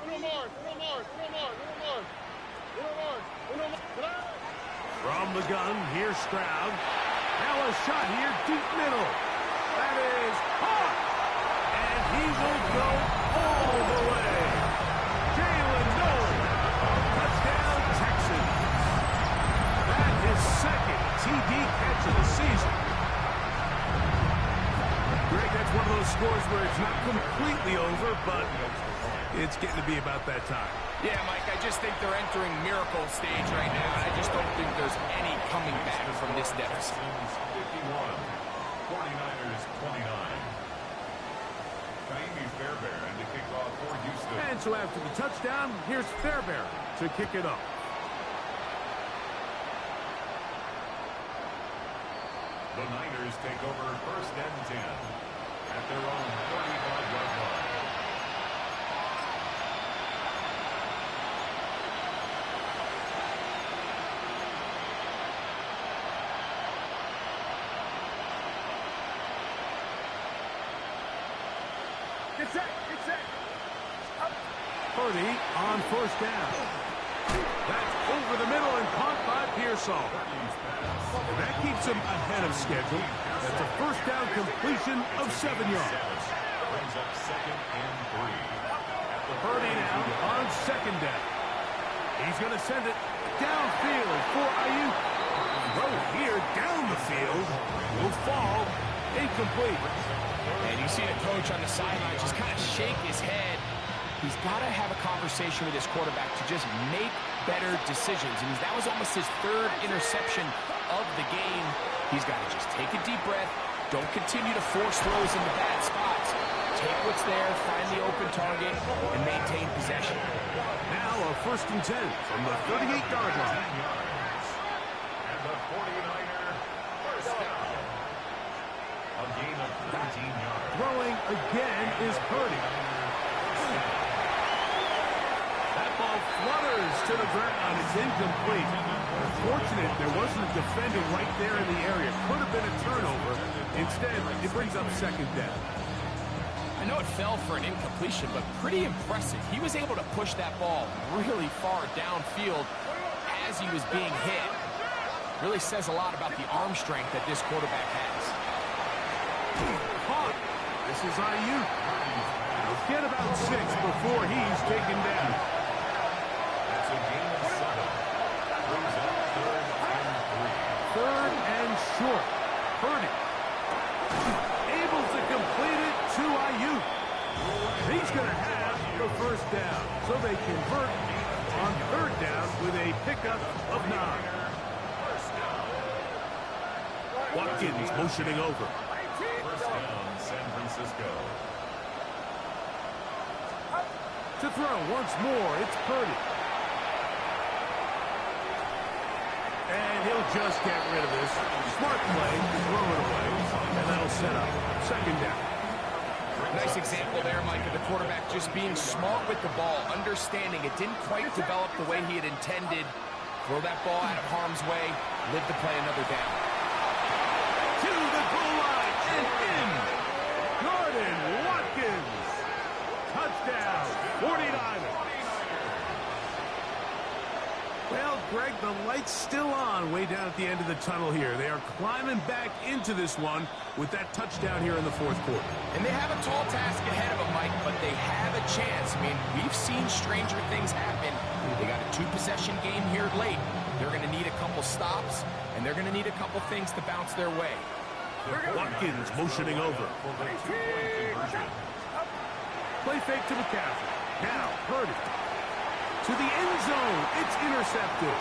S1: From the gun, here's Stroud. Now a shot here, deep middle. That is caught. And he will go all the way. Jalen Nolan. Touchdown, Texans. That is second TD catch of the season. Greg, that's one of those scores where it's not completely over, but it's getting to be about that time.
S2: Yeah, Mike, I just think they're entering miracle stage right now, and I just don't think there's any coming back from this deficit.
S3: 51. 49ers 29. Kaimi Fairbairn to kick off for Houston.
S1: And so after the touchdown, here's Fairbairn to kick it off.
S3: The Niners take over first and 10 at their own 35-yard line.
S4: Get set.
S1: Purdy on first down. That's over the middle and caught by Pearsall. And that keeps him ahead of schedule. That's a first down completion of 7 yards.
S3: Brings up second and 3.
S1: Purdy now on second down. He's going to send it downfield for Ayuk. Throw here down the field will fall incomplete.
S2: And you see the coach on the sideline just kind of shake his head. He's got to have a conversation with his quarterback to just make better decisions. I mean, that was almost his third interception of the game. He's got to just take a deep breath. Don't continue to force throws into bad spots. Take what's there, find the open target, and maintain possession.
S1: Now a 1st and 10 from the 38-yard line.
S3: And the 49er first down. A gain of 13 yards.
S1: Throwing again is Purdy. That ball flutters to the ground. It's incomplete. Fortunate there wasn't a defender right there in the area. Could have been a turnover. Instead, it brings up 2nd down.
S2: I know it fell for an incompletion, but pretty impressive. He was able to push that ball really far downfield as he was being hit. Really says a lot about the arm strength that this quarterback has.
S1: Caught. This is IU. He'll get about 6 before he's taken down.
S3: That's a gain of 7. Brings up 3rd and 3.
S1: 3rd and short. Purdy. Able to complete it to IU. He's going to have the 1st down. So they convert on 3rd down with a pickup of 9. Watkins motioning over.
S3: First down, San Francisco.
S1: To throw once more, it's Purdy. And he'll just get rid of this. Smart play, throw it away, and that'll set up 2nd down.
S2: Nice example there, Mike, of the quarterback just being smart with the ball, understanding it didn't quite develop the way he had intended. Throw that ball out of harm's way, live to play another down.
S1: To the goal line and in. Jordan Watkins. Touchdown, 49ers. Well, Greg, the light's still on way down at the end of the tunnel here. They are climbing back into this one with that touchdown here in the 4th quarter.
S2: And they have a tall task ahead of them, Mike, but they have a chance. I mean, we've seen stranger things happen. They got a 2-possession game here late. They're going to need a couple stops, and they're going to need a couple things to bounce their way.
S1: Watkins motioning over. Play fake to McCaffrey. Now, Purdy. To the end zone. It's intercepted.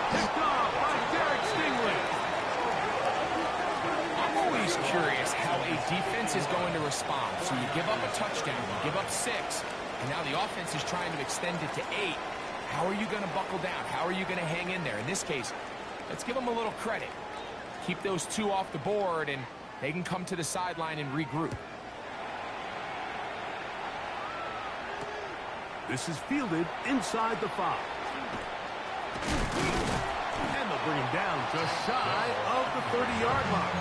S1: Picked off by Derek Stingley.
S2: I'm always curious how a defense is going to respond. So you give up a touchdown, you give up 6, and now the offense is trying to extend it to 8. How are you going to buckle down? How are you going to hang in there? In this case, let's give them a little credit. Keep those 2 off the board, and they can come to the sideline and regroup.
S1: This is fielded inside the 5. And they'll bring him down just shy of the 30-yard line.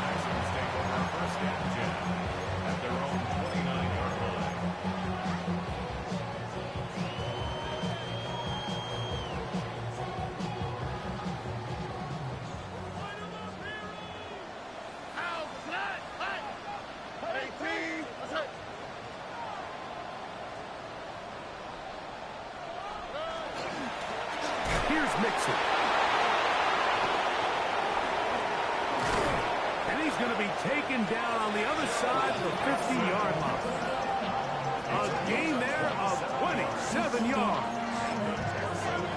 S3: Texans take over 1st and 10 at their own 29-yard line.
S1: Here's Mixon. And he's going to be taken down on the other side of the 50-yard line. A gain there of 27 yards.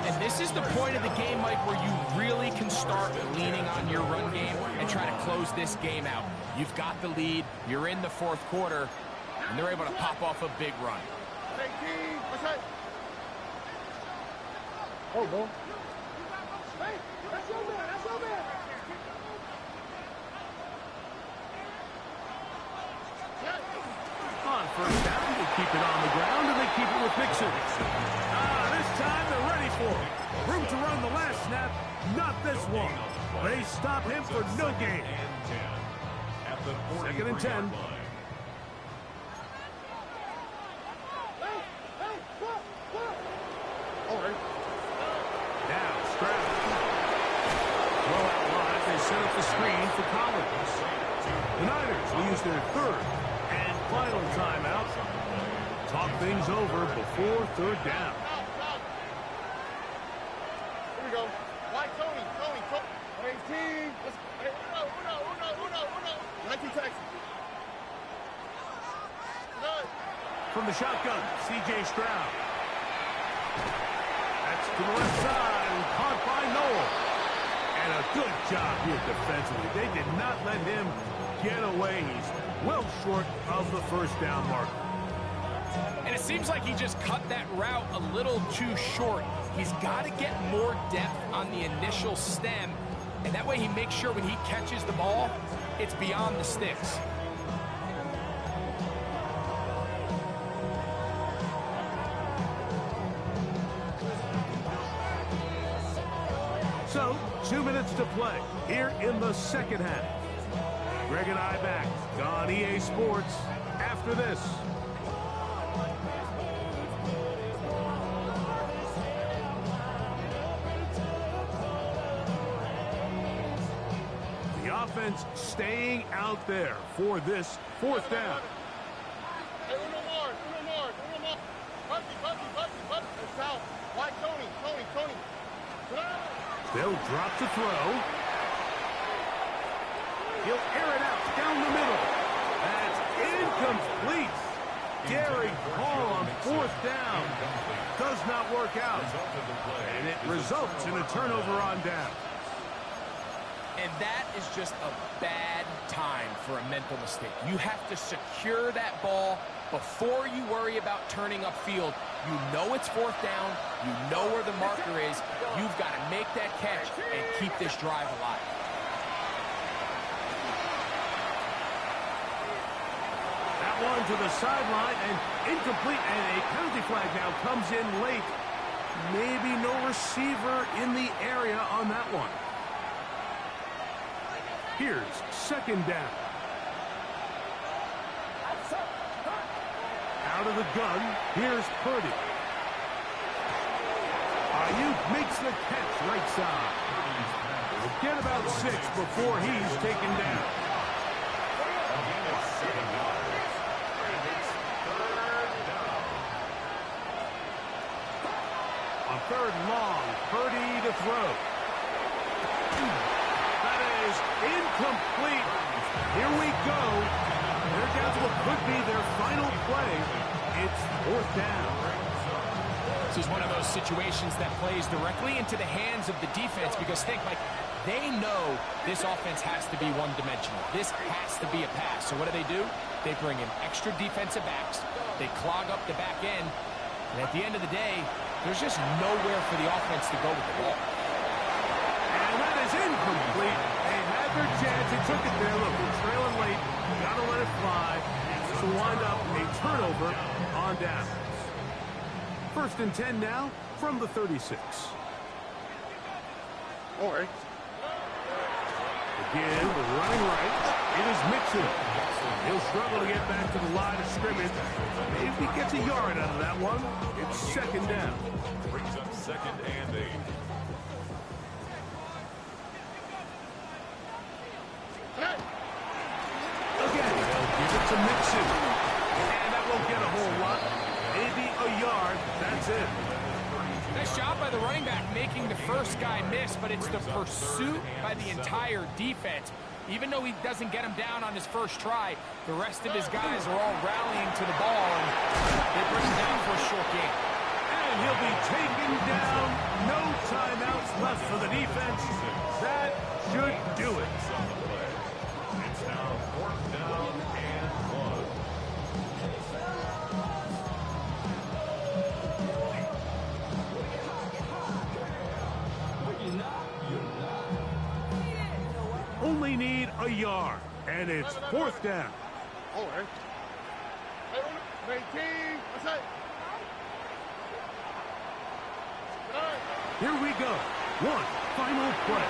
S2: And this is the point of the game, Mike, where you really can start leaning on your run game and try to close this game out. You've got the lead, you're in the 4th quarter, and they're able to pop off a big run.
S4: Oh, bro. Hey, that's your man. That's your man.
S1: On 1st down, they keep it on the ground, and they keep it with Mixon. This time they're ready for it. Room to run the last snap, not this one. They stop him for no gain.
S3: At the
S1: 2nd and 10. Now, Stroud. Throw out wide. They set up the screen for Collins. The Niners will use their 3rd and final timeout. Talk things over before 3rd down.
S4: Here we go. Why Tony? 18. Uno. 19 Texans.
S1: From the shotgun, C.J. Stroud. That's to the left side and caught by Noel. And a good job here defensively. They did not let him get away. He's well short of the first down mark.
S2: And it seems like he just cut that route a little too short. He's got to get more depth on the initial stem, and that way he makes sure when he catches the ball, it's beyond the sticks.
S1: So, 2 minutes to play here in the second half. Greg and I back on EA Sports after this. The offense staying out there for this fourth down.
S4: Hey, uno more. Bucky. South. Why, Tony.
S1: They'll drop to throw. He'll air it out down the middle. That's incomplete. Daring call on fourth down. Does not work out. And it results in a turnover on down.
S2: And that is just a bad time for a mental mistake. You have to secure that ball before you worry about turning upfield. You know it's fourth down. You know where the marker is. You've got to make that catch and keep this drive alive.
S1: That one to the sideline and incomplete, and a penalty flag now comes in late. Maybe no receiver in the area on that one. Here's second down. Out of the gun, here's Purdy. Ayuk makes the catch right side. We'll get about 6 before he's taken down. On third and long, Purdy to throw. That is incomplete. Here we go. They're down to what could be their final play. It's fourth down.
S2: This is one of those situations that plays directly into the hands of the defense because they know this offense has to be one-dimensional. This has to be a pass. So what do? They bring in extra defensive backs. They clog up the back end. And at the end of the day, there's just nowhere for the offense to go with the ball.
S1: And that is incomplete. They had their chance. They took it there. Look, they're trailing late. Got to let it fly. To wind up a turnover on down. First and 10 now from the 36.
S4: All right.
S1: Again, running right. It is Mixon. He'll struggle to get back to the line of scrimmage. Maybe gets a yard out of that one. It's second down.
S3: Brings up second and 8.
S1: Again, they'll give it to Mixon. And that won't get a whole lot. Maybe a yard. That's it.
S2: Nice job by the running back making the first guy miss, but it's the pursuit by the entire defense. Even though he doesn't get him down on his first try, the rest of his guys are all rallying to the ball, and they bring him down for a short game.
S1: And he'll be taken down. No timeouts left for the defense. That should do it.
S3: It's now fourth down and 1.
S1: Only need a yard, and it's fourth down.
S4: All right. Hey, 19. What's that?
S1: Here we go. One final play.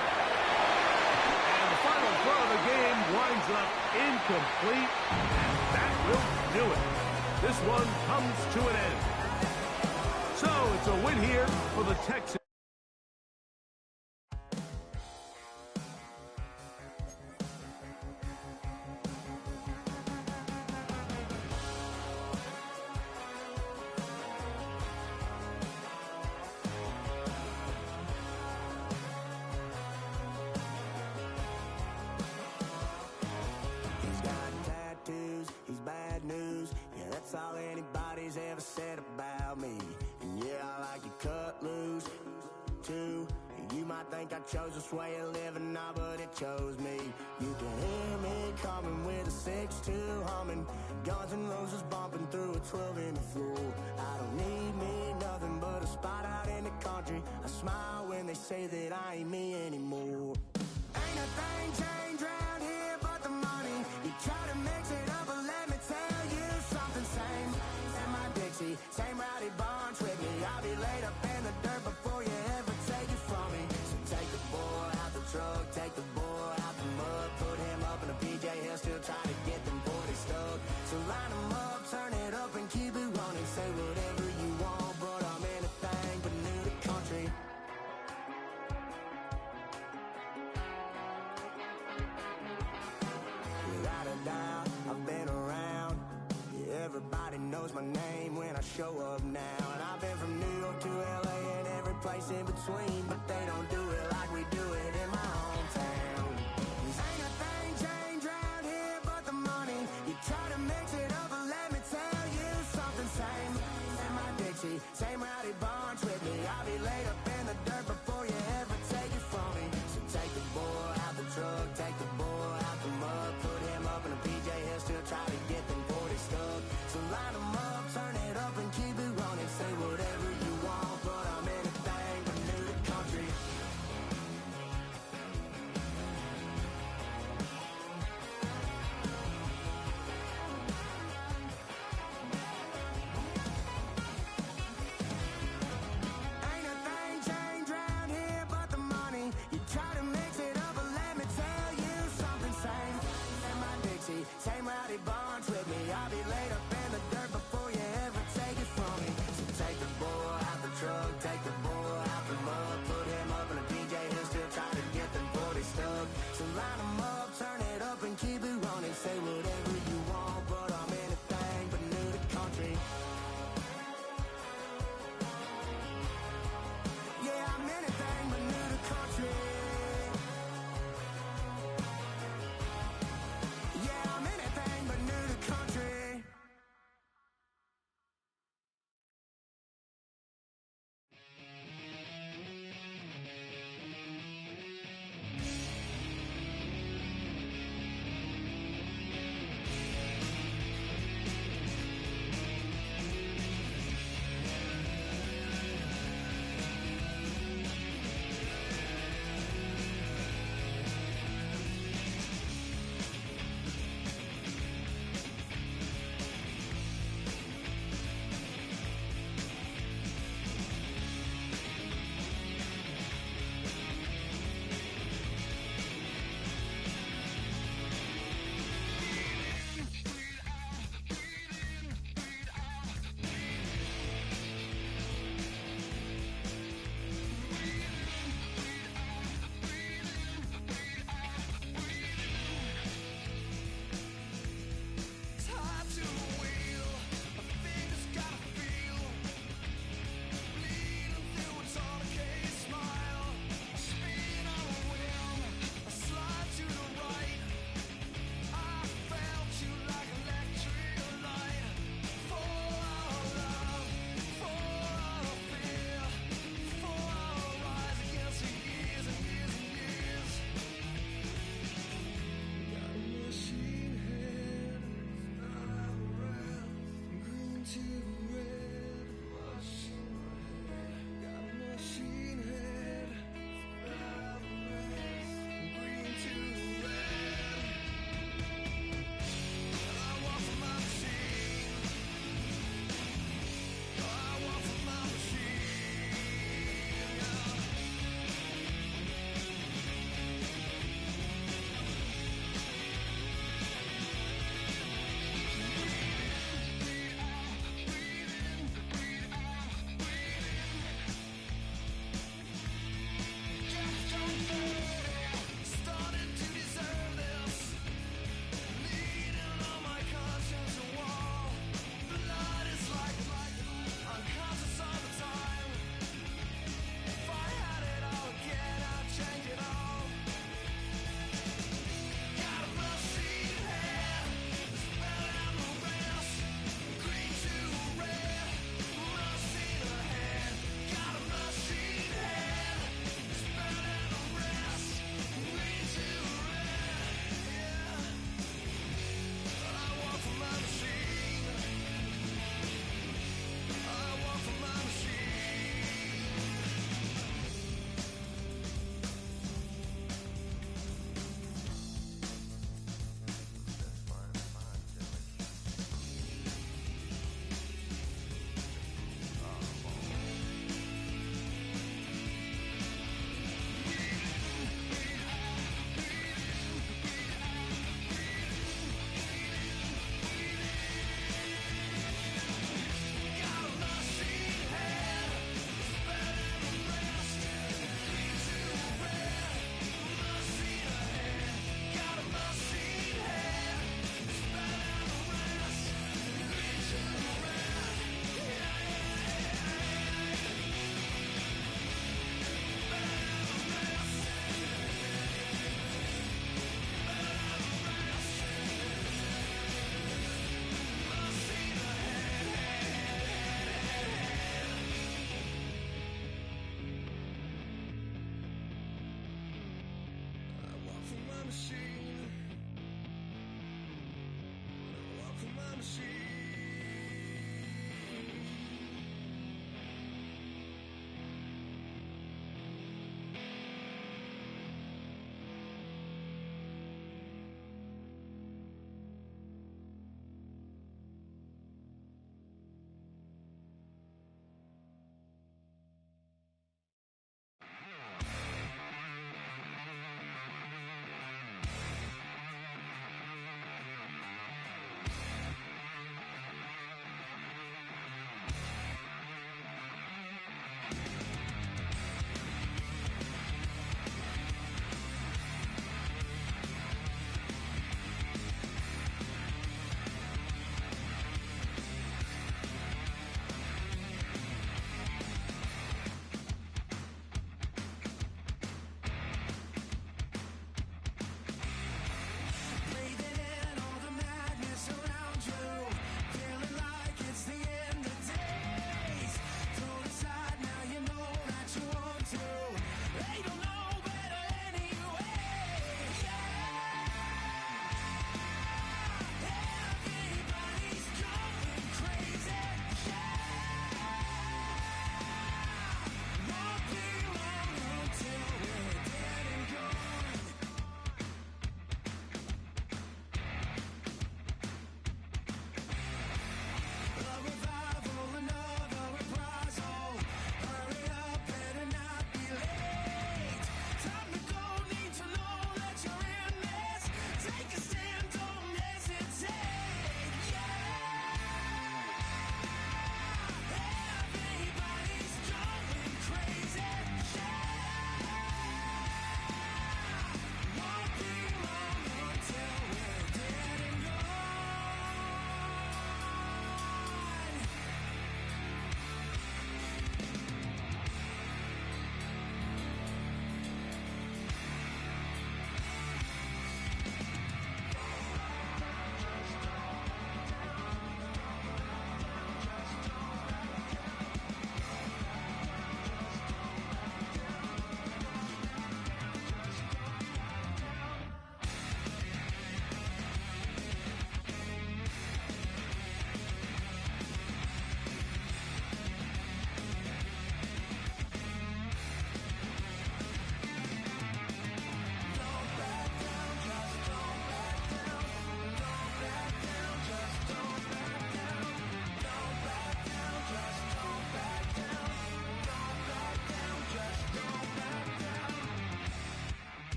S1: And the final throw of the game winds up incomplete. And that will do it. This one comes to an end. So it's a win here for the Texans.
S5: That's all anybody's ever said about me. And yeah, I like your cut loose, think I chose this way of living, nah, but it chose me. You can hear me coming with a 6-2 humming, Guns N' Roses bumping through a 12 in the floor. I don't need me nothing but a spot out in the country. I smile when they say that I ain't me anymore. Ain't a thing changed round here but the money. You try to mix it up, but let me tell you something. Same in my Dixie, same rowdy bunch with me. I'll be laid up in the dirt before you ever take it from me. So take the boy out the truck, take the boy out the mud, put him up in a PJ Hill, still trying to get them 40 stuck. So line them up, turn it up and keep it running. Say whatever you want, but I'm anything but new to country. Without a doubt, I've been around. Yeah, everybody knows my name when I show up now. And I've been from New York to LA and every place in between, but they don't do it like we do it in my hometown. Ain't a thing changed round here but the money. You try to mix it up, but let me tell you something. Same in my Dixie, same rowdy bunch with me. I'll be laid up in the dirt before you ever take it from me. So take the boy out the truck, take the boy out the mud, put him up in a PJ Hill, still try to get them 40 stuck. So line them up, turn it up and keep it running. Say whatever you want, but I'm anything but new to country.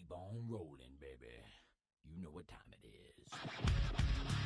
S6: keep on rolling, baby. You know what time it is.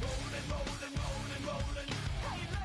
S5: Rolling, rolling, rolling, rolling.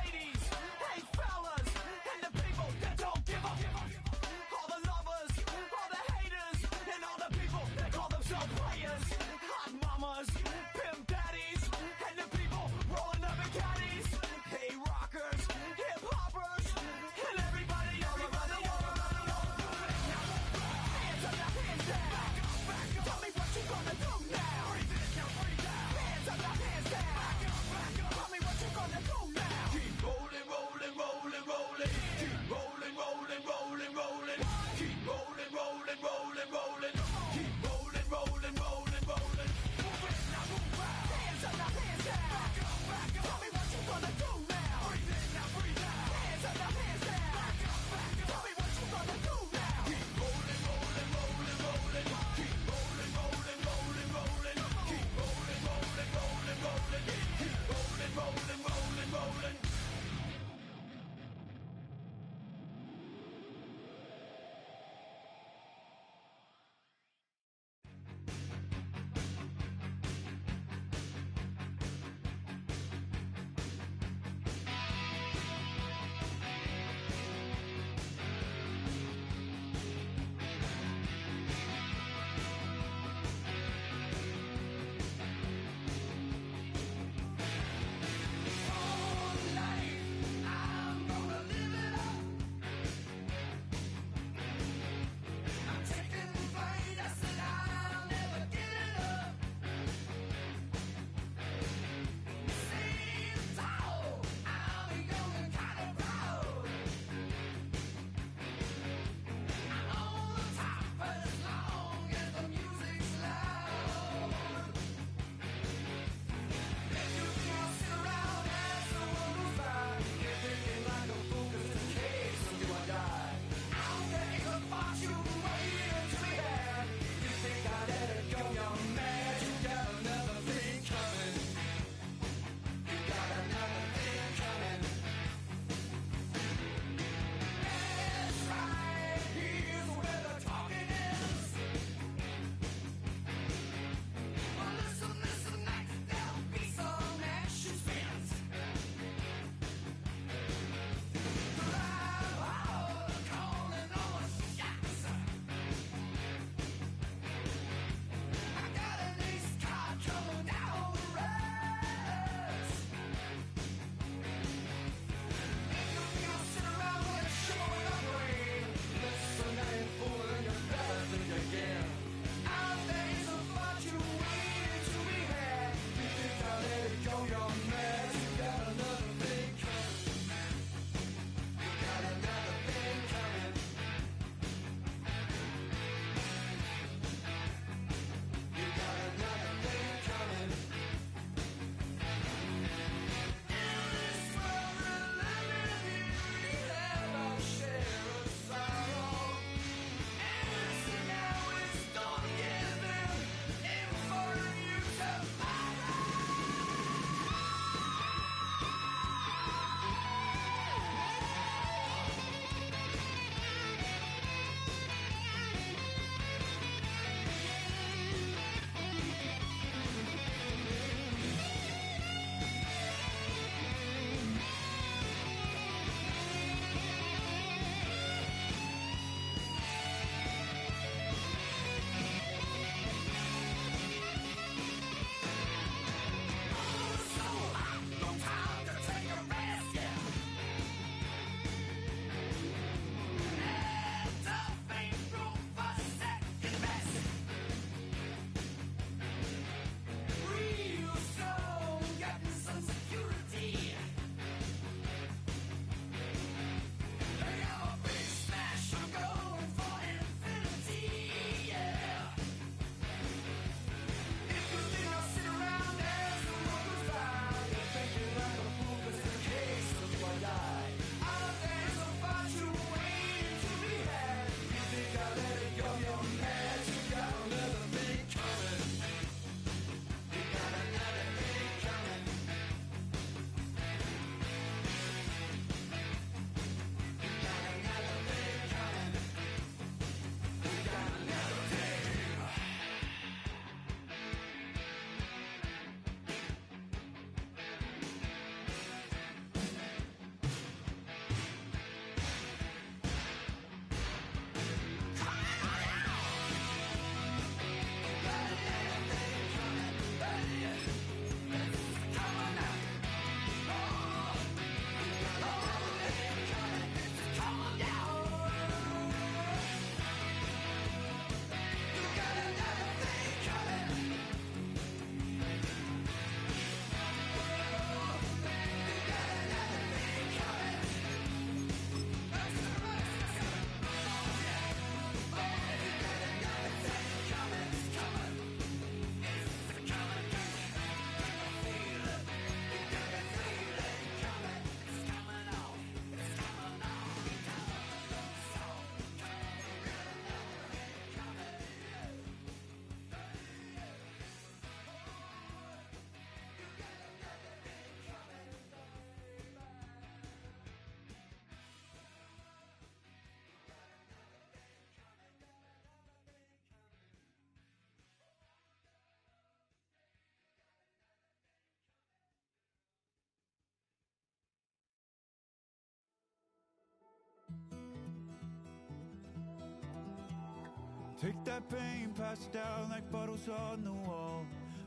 S7: Take that pain, pass it down like bottles on the wall.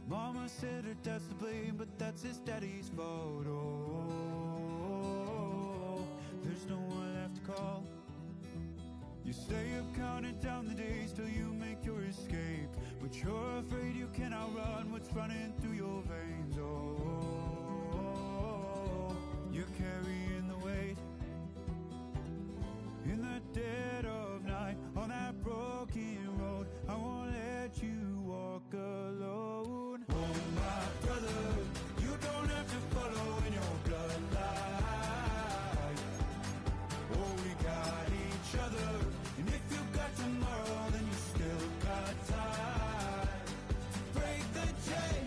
S7: Mama said her dad's to blame, but that's his daddy's fault. Oh, there's no one left to call. You stay up counting down the days till you make your escape, but you're afraid you can outrun what's running through your veins. Oh, you're carrying the weight in the dead of night on that broken road. I won't let you walk alone. Oh, my brother, you don't have to follow in your bloodline. Oh, we got each other, and if you got tomorrow, then you still got time to break the chain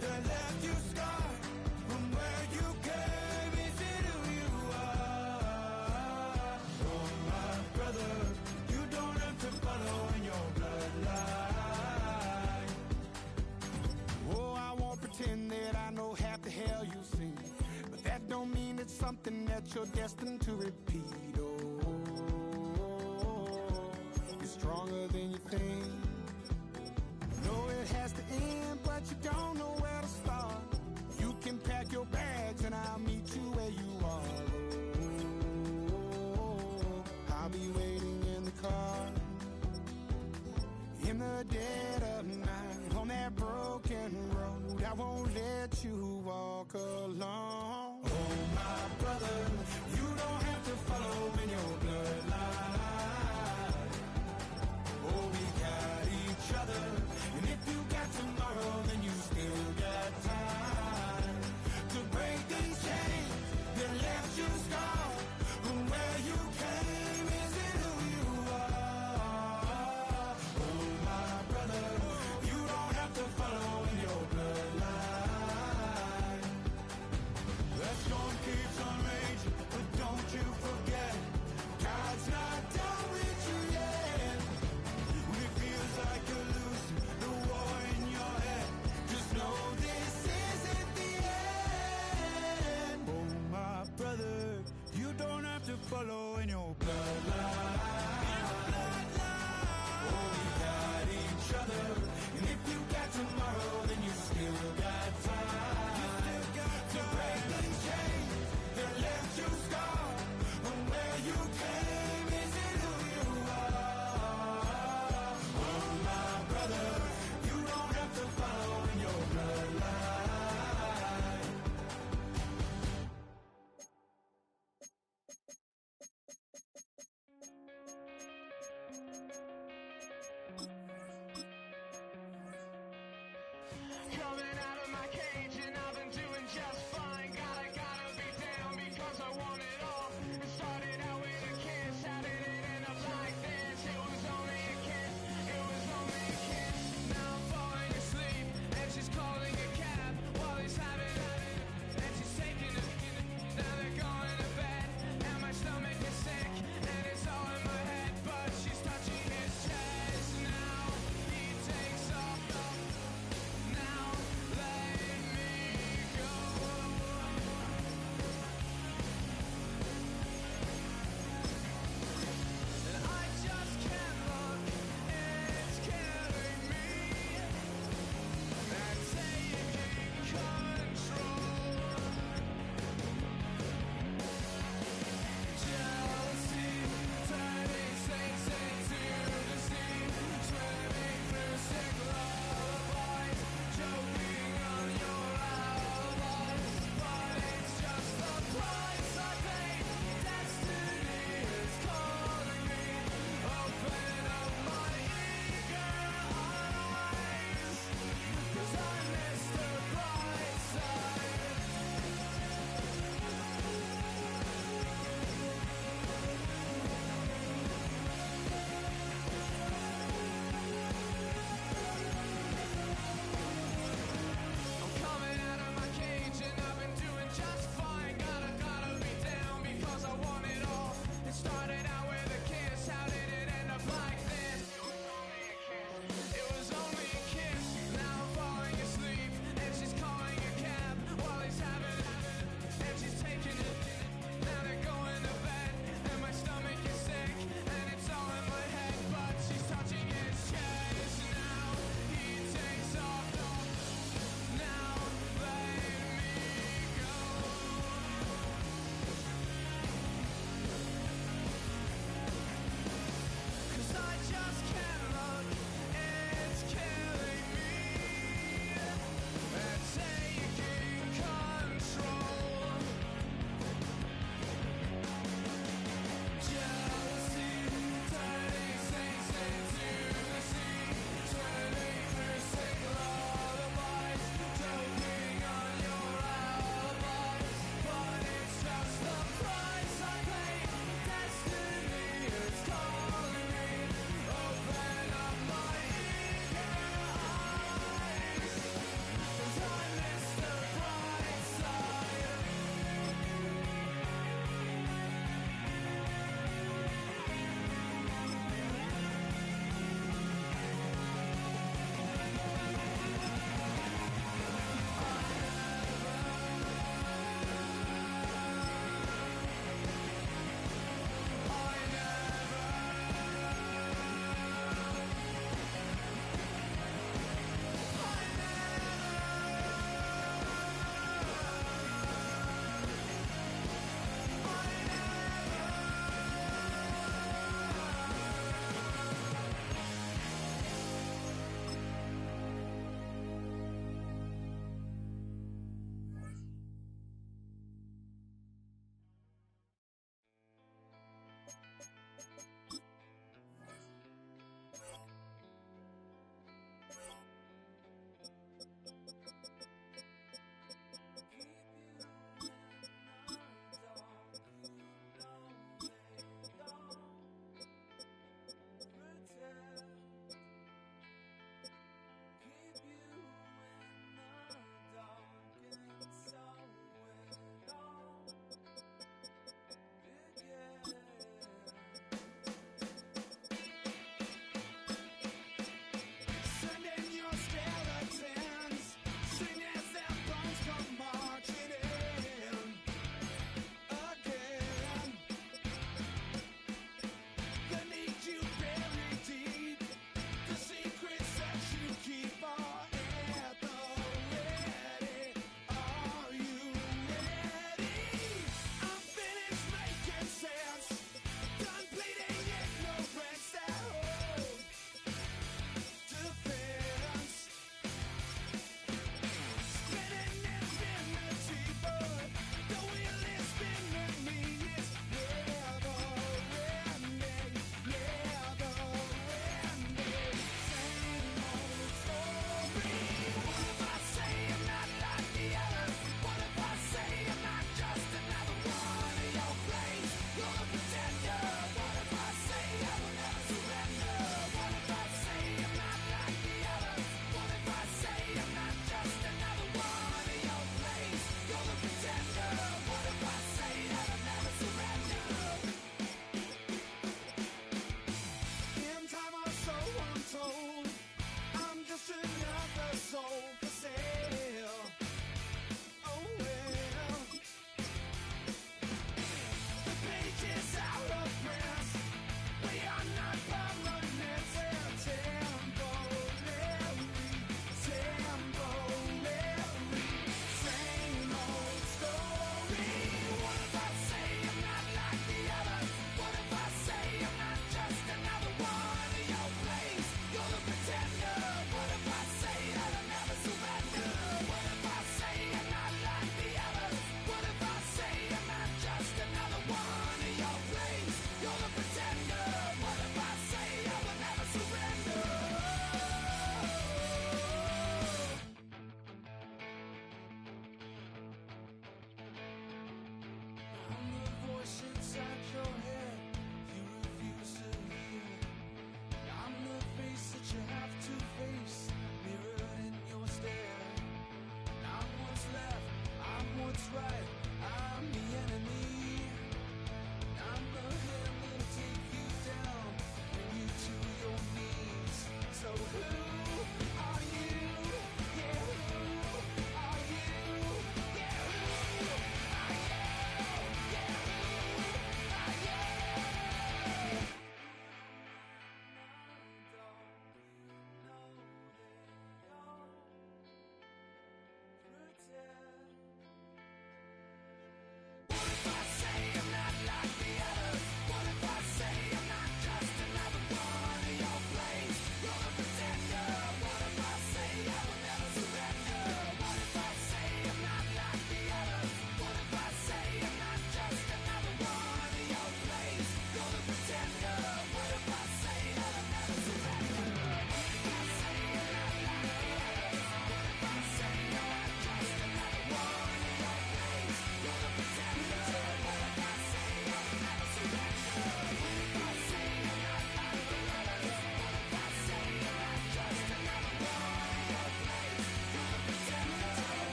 S7: that left you scarred from where you came. Is it who you are? Oh, my brother, you don't have to follow in your bloodline.
S8: Oh, I won't pretend that I know half the hell you've seen, but that don't mean it's something that you're destined to repeat. Oh, you're stronger than you think. Know it has to end, but you don't know where to start. You can pack your bags and I'll meet you where you are. Oh, I'll be waiting in the car in the dead of night on that broken road. I won't let you walk alone.
S7: Oh, my brother, you don't have to follow in your bloodline. Oh, we got each other, and if you got tomorrow, then you still got time to break these chains that left you scarred from where you came. Is it who you are? Oh, my brother, you don't have to follow in your bloodline.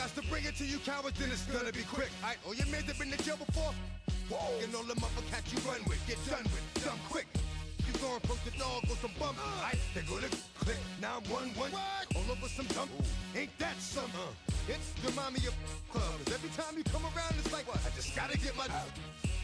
S4: got to bring it to you cowards, then it's gonna be quick. Alright, all your men have been in jail before? Whoa, and all the motherfuckers you run with, get done with, done quick. You go and poke the dog or some bump, alright, they go to click, 911, all over some dump. Ain't that something? It's remind me of club, 'cause every time you come around, it's like, what? I just gotta get my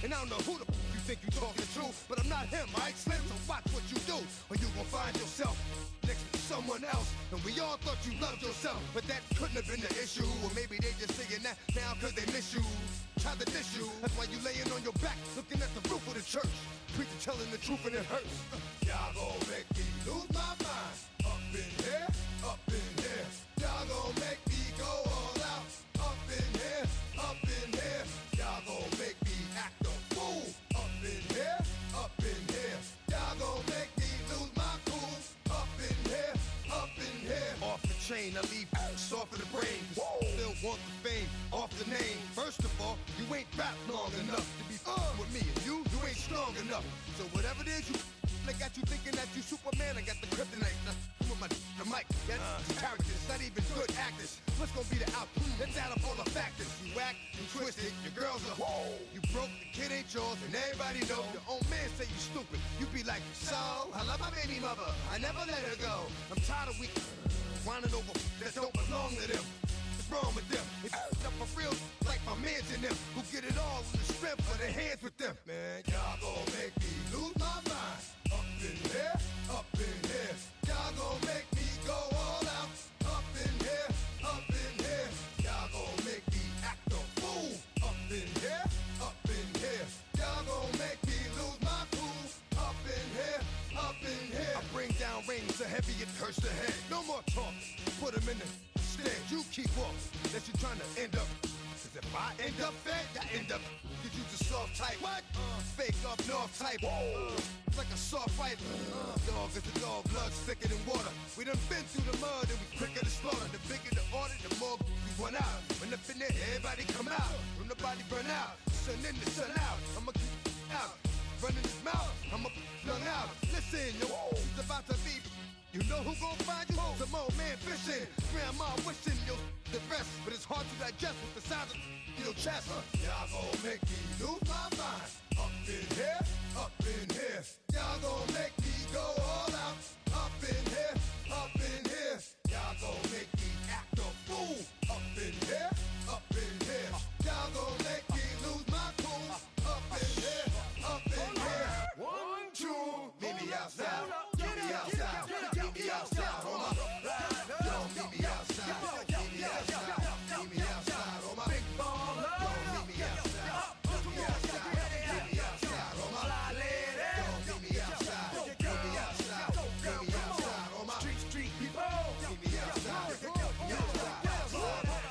S4: and I don't know who the you think you talking to, but I'm not him, alright, Slim? So watch what you do, or you gon' find yourself next to someone else. And we all thought you loved yourself, but that couldn't have been the issue. Or maybe they just saying that now 'cause they miss you. Tried to diss you, that's why you laying on your back, looking at the roof of the church. Preacher telling the truth and it hurts. Y'all gon' make me lose my mind. Up in here, up in here. Y'all gon' make me go all out. Up in here, up in here. Y'all gon' make me act a fool. Up in here, up in here. Y'all gon' make me lose my cool. Up in here, up in here. Off the chain, I leave soft in the brain. Still want the fame, off the name. First of all, you ain't rap long enough to be with me. And you ain't strong enough. So whatever it is you they got you thinking that you Superman, I got the kryptonite. Come with the mic, that's characters, not even good actors. What's gonna be the outcome? Let's add up all the factors. You whack, you twisted, your girls are you broke, the kid ain't yours, and everybody know. Your own man say you stupid. You be like, so, I love my baby mother, I never let her go. I'm tired of weak whining over that don't belong to them. What's wrong with them? It's up for real, like my mans in them, who get it all in the strength of their hands with them. Man, y'all gon' make me lose my mind. Up in here, up in here. Y'all gon' make me go all out. Up in here, up in here. Y'all gon' make me act a fool. Up in here, up in here. Y'all gon' make me lose my cool. Up in here, up in here. I bring down rings so heavy it hurts the head. No more talk, put them in the stand. You keep walking, that you trying to end up. Cause if I end up fed, I end up. You use a soft type. What? Fake up north type. It's like a soft fight. Dog is a dog, blood thicker than water. We done been through the mud and we quicker to slaughter. The bigger the order, the more we run out. When up in there, everybody come out. When the body burn out, sun in the sun out. I'ma keep out. Running his mouth, I'ma flung out. Listen, yo, it's about to be. You know who gon' find you? Some old man fishing. Grandma wishing you'll the best, but it's hard to digest with the sound of your chest. Y'all gon' make me lose my mind. Up in here, up in here. Y'all gon' make me go all out. Up in here, up in here. Y'all gon' make me act a fool. Up in here, up in here. Y'all gon' make me lose my cool. Up in here, up in here. 1, 2, meet me outside. Meet me outside. Meet me outside. On my yo, meet me outside. Meet me outside. Meet me outside. On my big baller. Yo, meet me outside. Meet me outside. Meet me outside. On my yo, meet me outside. Meet me outside. Meet me outside. On my street people. Meet me outside. Meet me outside.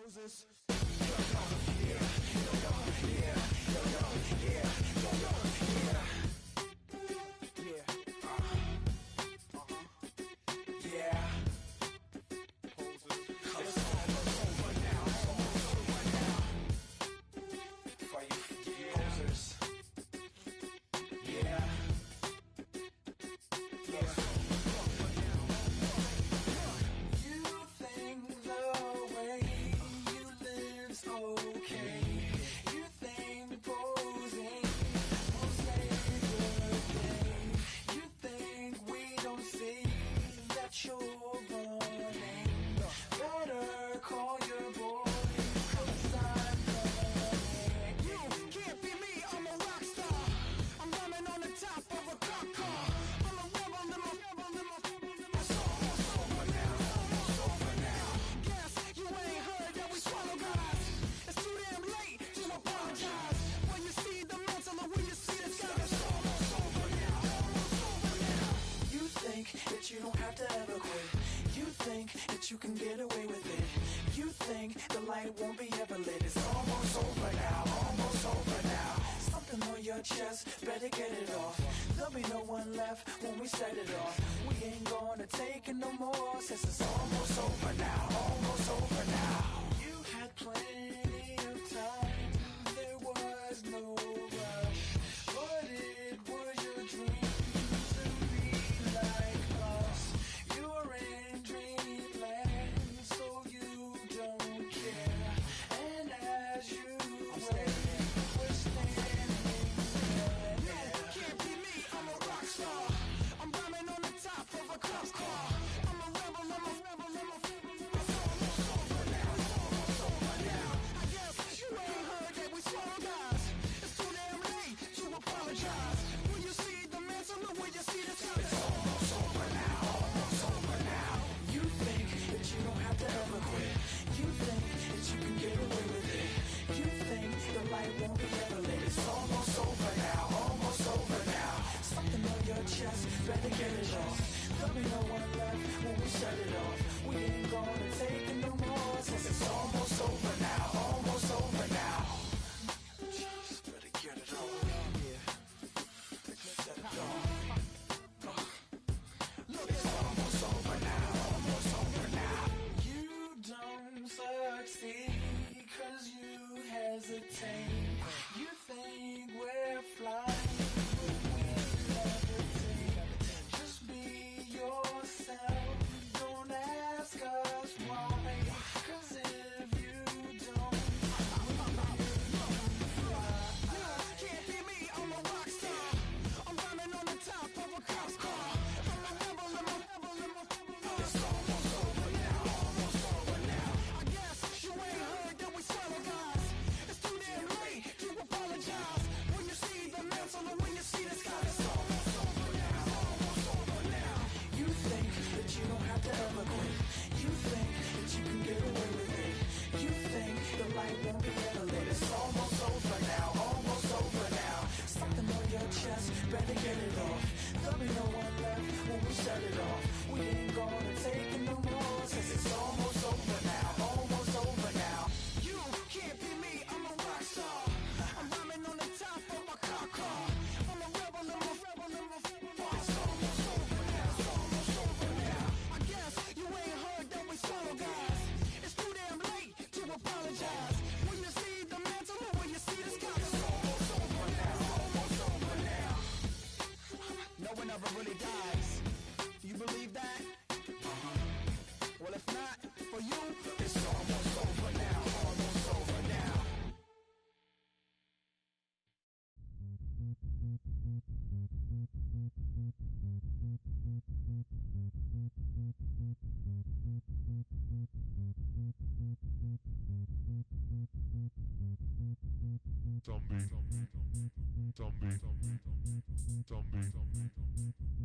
S7: poses. You can get away with it. You think the light won't be ever lit. It's almost over now, almost over now. Something on your chest, better get it off. There'll be no one left when we set it off. We ain't gonna take it no more, since it's almost over now, almost over now. You had plenty of time, there was no rush, but it was your dream to be like us. You're in dreamland, so you don't care. And as you wait, we're standing there. Can't be me, I'm a rock star. I'm rhyming on the top of a cop's car. I'm a rebel, I'm a rebel, I'm a rebel. It's almost over now, it's almost over now. I guess you ain't heard that we swallow guys. It's too damn late to apologize. When you see the mantle, when you see the sky, it's almost over now, almost over now. You think that you don't have to ever quit. You think that you can get away with it. You think the light won't be ever lit. It's almost over now, almost over now. Something on your chest, better get it off. There'll be no one left when we shut it off. We ain't gonna take it no more, since it's almost over now, almost over now. Just better get it off. Yeah. Set it off. Look, it's almost over now, almost over now. You don't succeed, cause you hesitate. You think we're flying, but we levitate. Just be yourself, don't ask us why. Cause if you don't, can't be me, I'm a rock star. I'm rhyming on the top of a cop's car. I'm a rebel, I'm a rebel, I'm a rebel. It's almost over now, almost over now. I guess you ain't heard that we swallow guys. It's too damn late to apologize. When you see the mantle and when you see the sky, it's almost over now, almost over now. You think that you don't have to ever quit. You think that you can get away with it. You think the light won't be ever lit. It's almost over now, almost over now. Something on your chest, better get it off. There'll be no one left when we shut it off. We ain't gonna take it no more, since it's almost over now, almost over now. You can't be me, I'm a rock star. I'm rhyming on the top of my car. I'm a rebel, I'm a rebel, I'm a rebel. It's almost over now, it's almost over now. I guess you ain't heard that we swallow guys. It's too damn late to apologize. When you see the mantle or when you see the sky, it's almost over now, almost over now. No one ever really dies. Do you believe that? Well, if not, for you, it's almost over now, almost over now.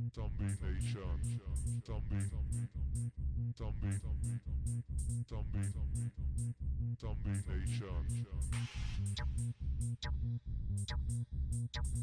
S3: Zombie Nation. Zombie Nation.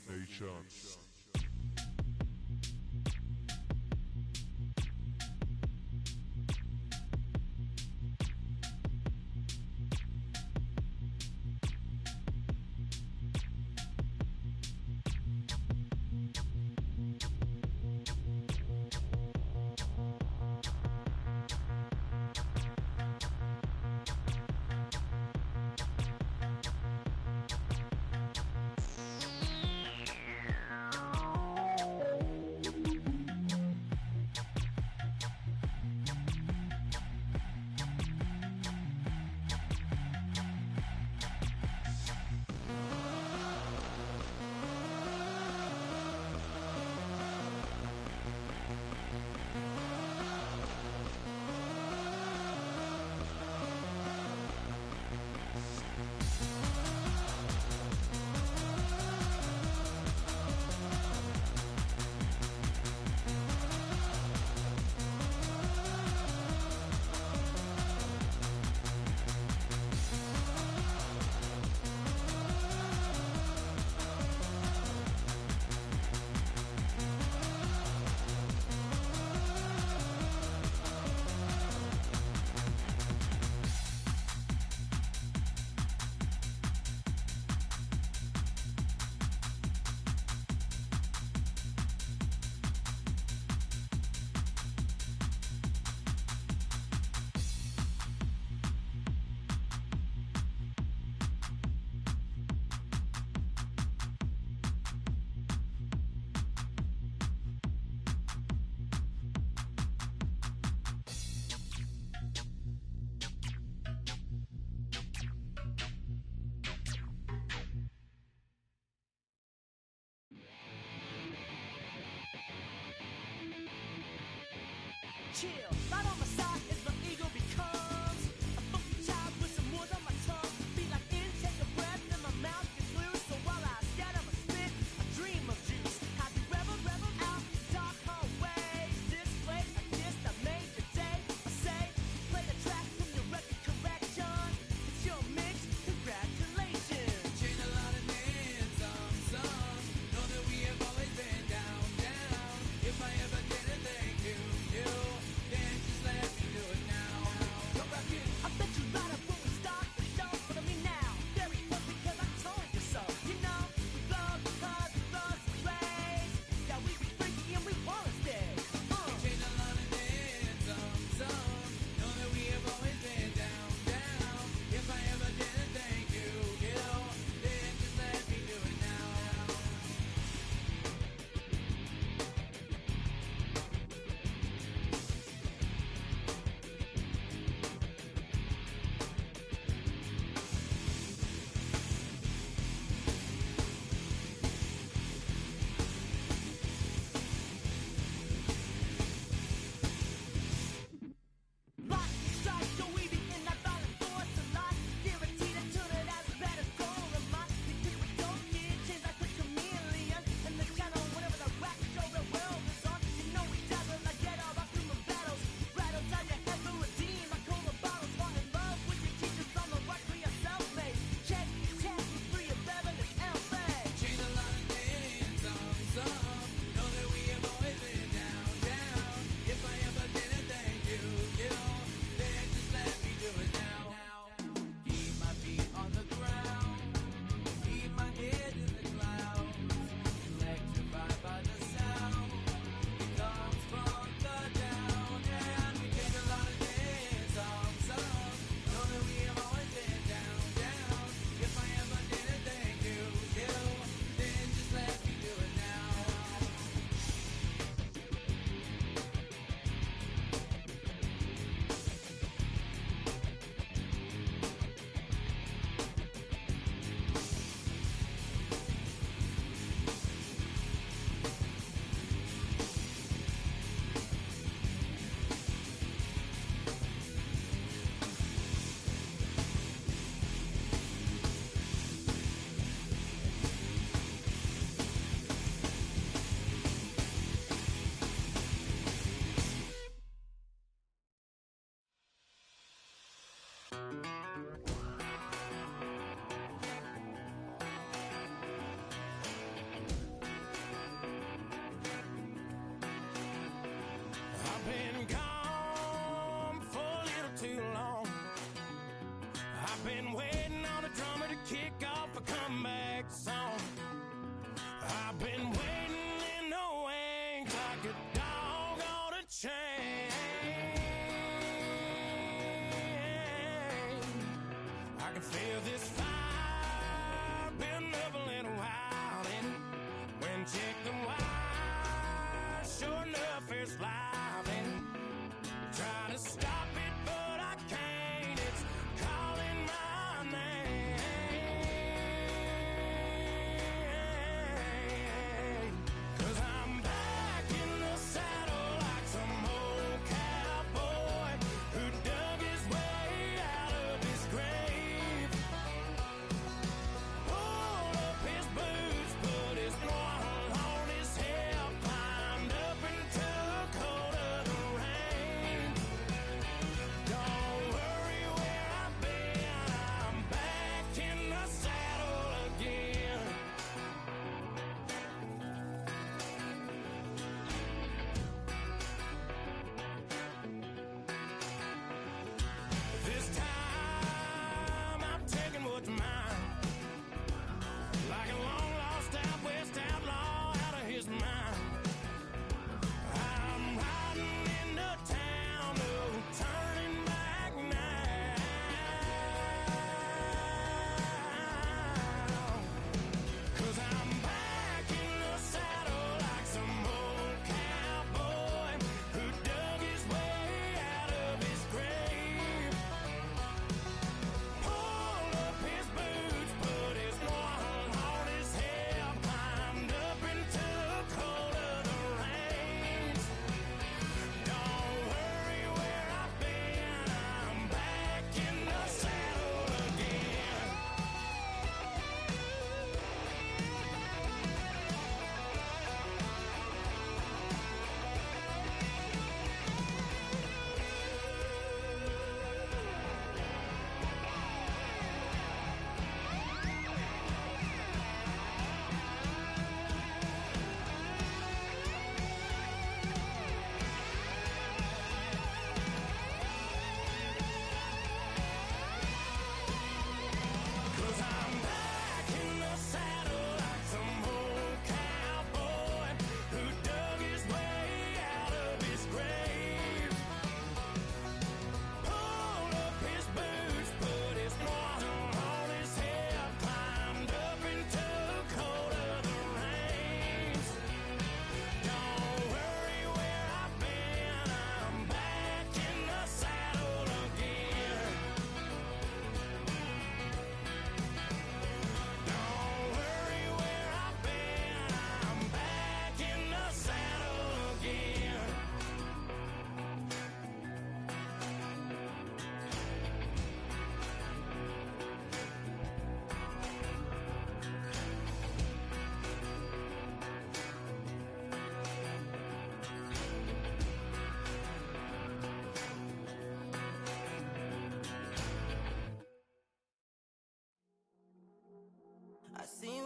S3: Nations.
S9: chill. Right on my side is my ego becomes a funky child with some words on my tongue. Feel like intake a breath and my mouth gets loose. So while I scatter my spit, I dream of juice. How to rebel out dark hallways. This way, I guess I made the day. I say, play the track from your record collection. It's your mix, congratulations.
S7: Chain a lot of names, some know that we have always been down. If I ever did a thing to you, then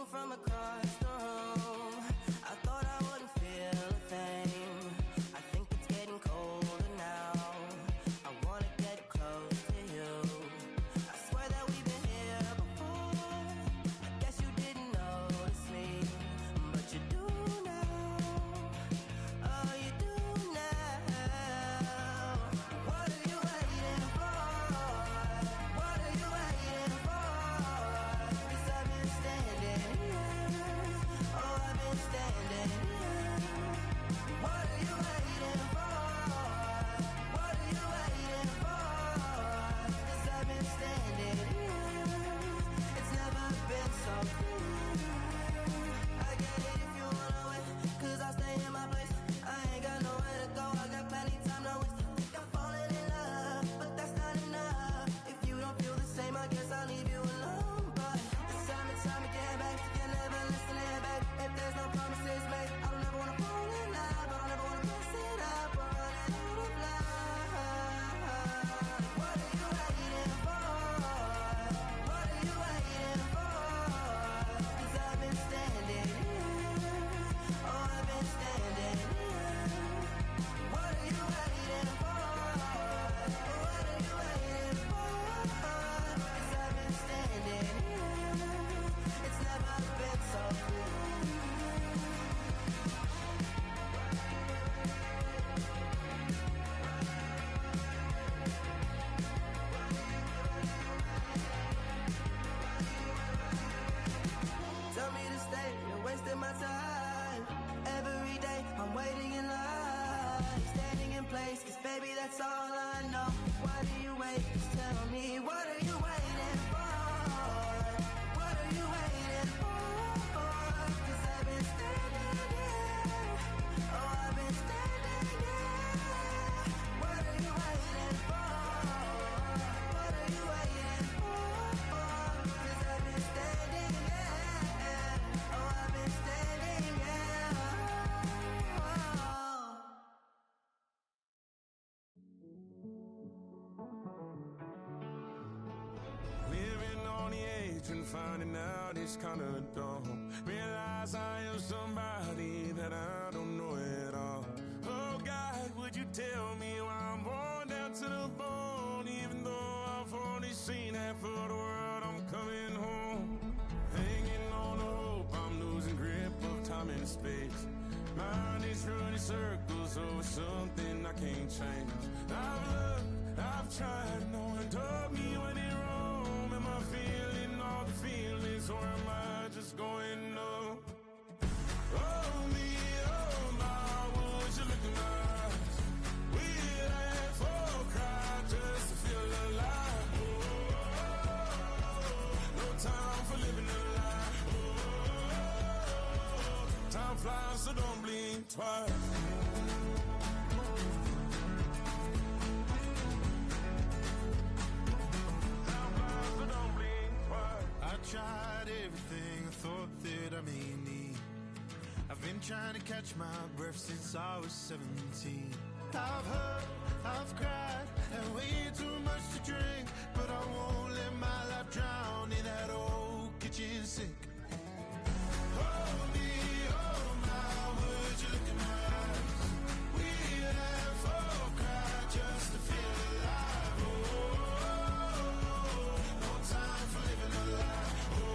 S5: you from across the room. I thought I wouldn't feel a thing. I think it's getting colder now. I wanna get close to you. I swear that we've been here before. I guess you didn't notice me, but you do now. Oh, you do now. What are you waiting for? What are you waiting for? 'Cause I've been standing here. Oh, I've been standing here. What are you waiting for? What are you waiting for? 'Cause I've been standing here. It's never been so clear. I get it if you wanna wait, 'cause I stay in my place. I ain't got nowhere to go, I got plenty time to waste. Think I'm falling in love, but that's not enough. If you don't feel the same, I guess I'll leave you alone. But time and time again, babe, you never listen in, babe. If there's no promises made, I don't ever wanna fall in love. I don't ever wanna mess it up or run out of love. What are you waiting for? What are you waiting for? 'Cause I've been standing here. Oh, I've been standing here. What are you waiting for? What are you waiting for? 'Cause I've been standing here. It's never been so clear. Tell me to stay, you're wasting my time. Every day I'm waiting in line, standing in place, 'cause baby that's all I know. Why do you wait? Just tell me, what are you waiting for? What are you waiting for? 'Cause I've been standing here. Oh, I've been standing here. What are you waiting for? What are you waiting for? 'Cause I've been standing here. Oh, I've been standing here.
S7: Living on the edge and finding out it's kinda dumb. Realize I am somebody that I don't know at all. Oh God, would you tell me why I'm worn down to the bone? Even though I've only seen half of the world, I'm coming home. Hanging on the hope, I'm losing grip of time and space. Mind is running circles over something I can't change. I've looked, I've tried, no one told me when it wrong. Am I feeling all the feelings, or am I just going numb? Oh me, oh my, would you look in my eyes? We laugh or cry just to feel alive. No time for living a lie. Time flies, so don't blink twice. Time flies, so don't blink twice.
S8: I tried everything I thought that I may need. I've been trying to catch my breath since I was 17. I've hurt, I've cried, and way too much to drink, but I won't let my life drown in that old kitchen sink. Oh me, oh my, would you look in my eyes? We laugh or cry just to feel alive. Oh, no time for living a lie. Oh,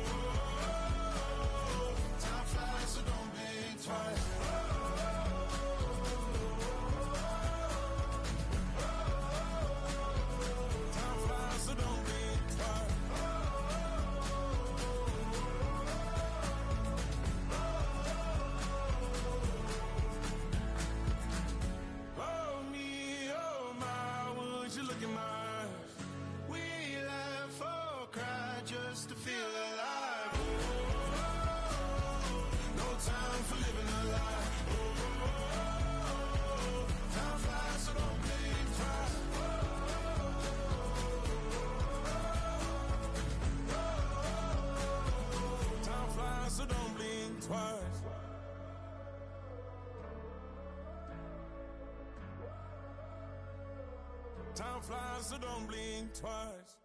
S8: time flies, so don't blink twice. Time flies, so don't blink twice. Oh me, oh my, would you look in my eyes? We laugh or cry just to feel alive. Oh, no time for living a lie. Oh, time flies, so don't blink twice. Time flies, so don't blink twice. Time flies, so don't blink twice.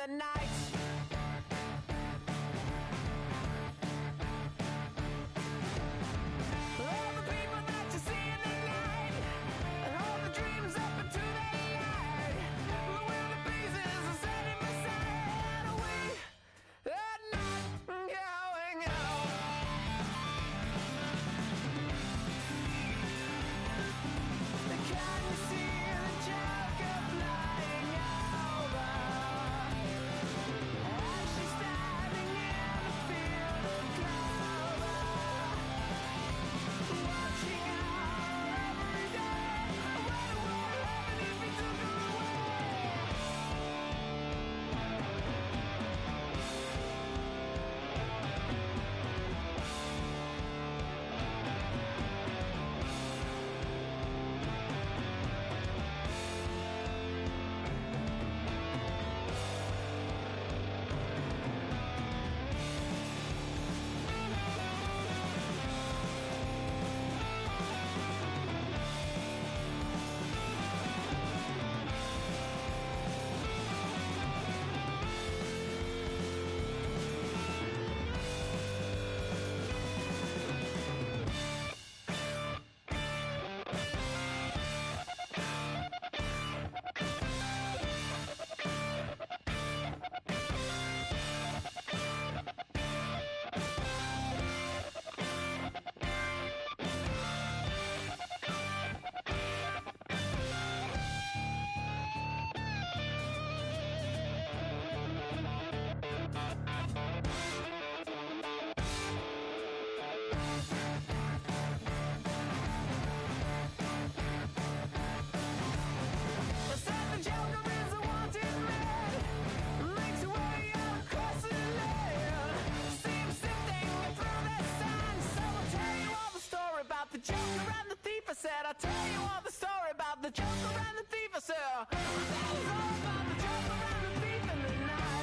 S9: the night. All the people that you see in the night, and all the dreams up into the light. The wind of pieces are setting my side away. At night, going out. Can you see the Joker flying over? And she's standing in the field of clover, watching her every day. What would happen if we took her I'll tell you all the story about the Joker and the thief. I said, that is all about the Joker and the thief in the night.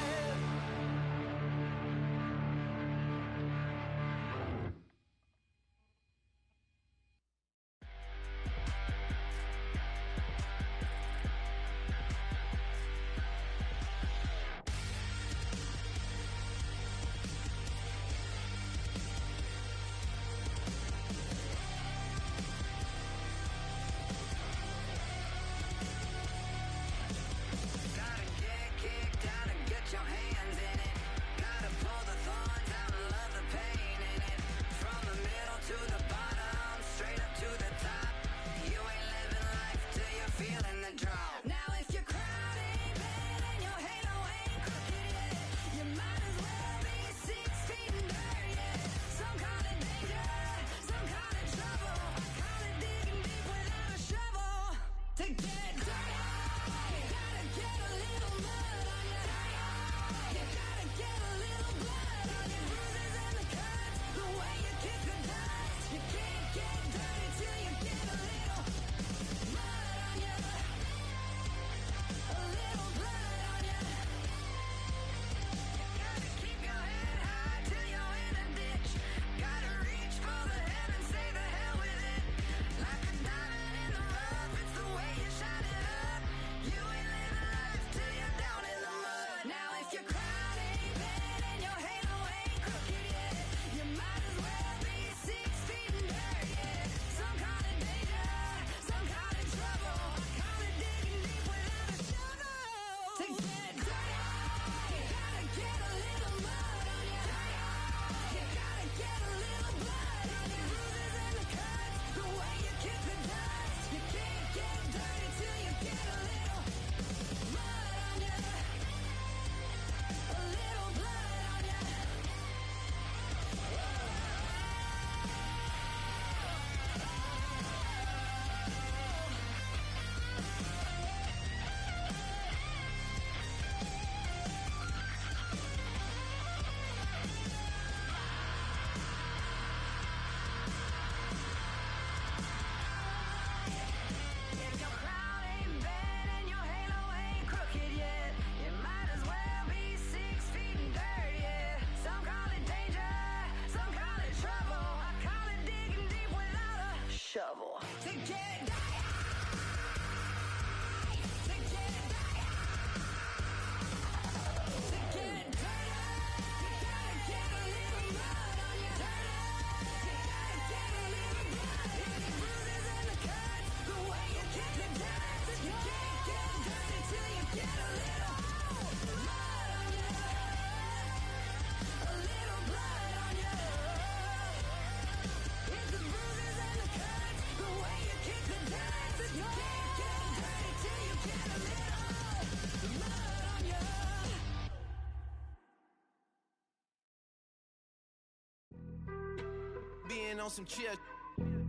S10: been on some chill.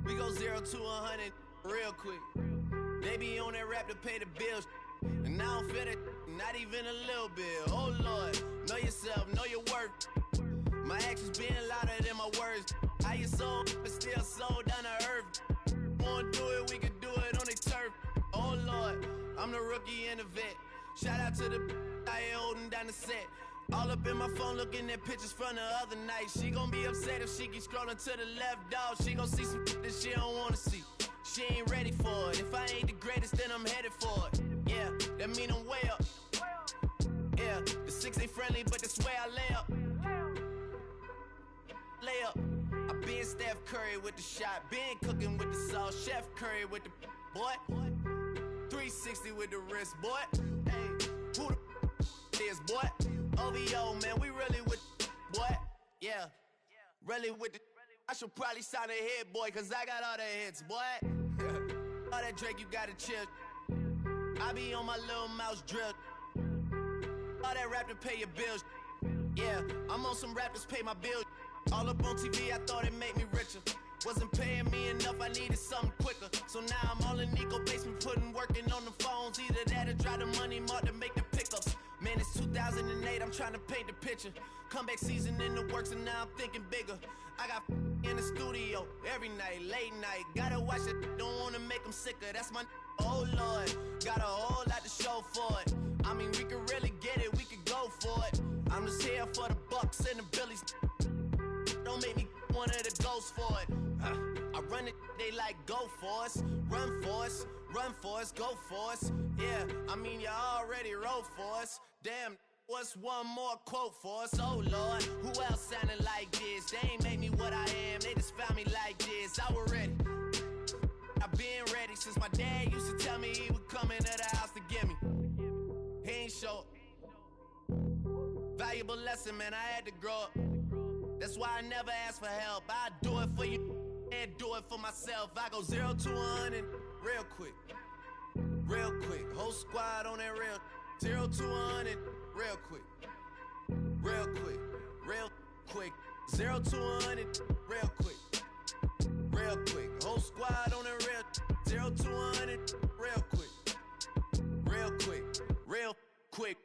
S10: We go 0 to 100 real quick. They be on that rap to pay the bills. And I don't feel it, not even a little bit. Oh Lord, know yourself, know your worth. My actions being louder than my words. How you soul, but still sold down to earth. Wanna do it, we can do it on the turf. Oh Lord, I'm the rookie and the vet. Shout out to the I ain't holding down the set. All up in my phone looking at pictures from the other night. She gon' be upset if she keep scrolling to the left, dog. She gon' see some that she don't wanna see. She ain't ready for it. If I ain't the greatest, then I'm headed for it. Yeah, that mean I'm way up. Yeah, the 6 ain't friendly, but that's where I lay up. Lay up. I been Steph Curry with the shot. Been cooking with the sauce. Chef Curry with the boy. 360 with the wrist, boy. Hey, who the is, boy? OVO, man, we really with boy. Yeah, really with the. I should probably sign a hit, boy, cause I got all the hits, boy. All that Drake, you gotta chill. I be on my little mouse drill. All that rap to pay your bills. Yeah, I'm on some rappers pay my bills. All up on TV, I thought it made me richer. Wasn't paying me enough, I needed something quicker. So now I'm all in Nico basement, working on the phones. Either that or drive the money mark to make the pickups. Man, it's 2008, I'm trying to paint the picture. Comeback season in the works and now I'm thinking bigger. I got in the studio every night, late night. Gotta watch it, don't wanna make them sicker. That's my oh Lord, got a whole lot to show for it. I mean, we could really get it, we could go for it. I'm just here for the Bucks and the Billies. Don't make me one of the ghosts for it. I run it, they like go for us. Run for us, run for us, go for us. Yeah, I mean, you already wrote for us. Damn, what's one more quote for us? Oh Lord, who else sounding like this? They ain't made me what I am, they just found me like this. I was ready, I've been ready since my dad used to tell me he would come into the house to get me. He ain't show. Valuable lesson, man, I had to grow up. That's why I never ask for help. I do it for you and do it for myself. I go 0 to 100 real quick. Real quick. Whole squad on that real. 0 to 100 real quick. Real quick. Real quick. 0 to 100 real quick. Real quick. Whole squad on that real. 0 to 100 real quick. Real quick. Real quick.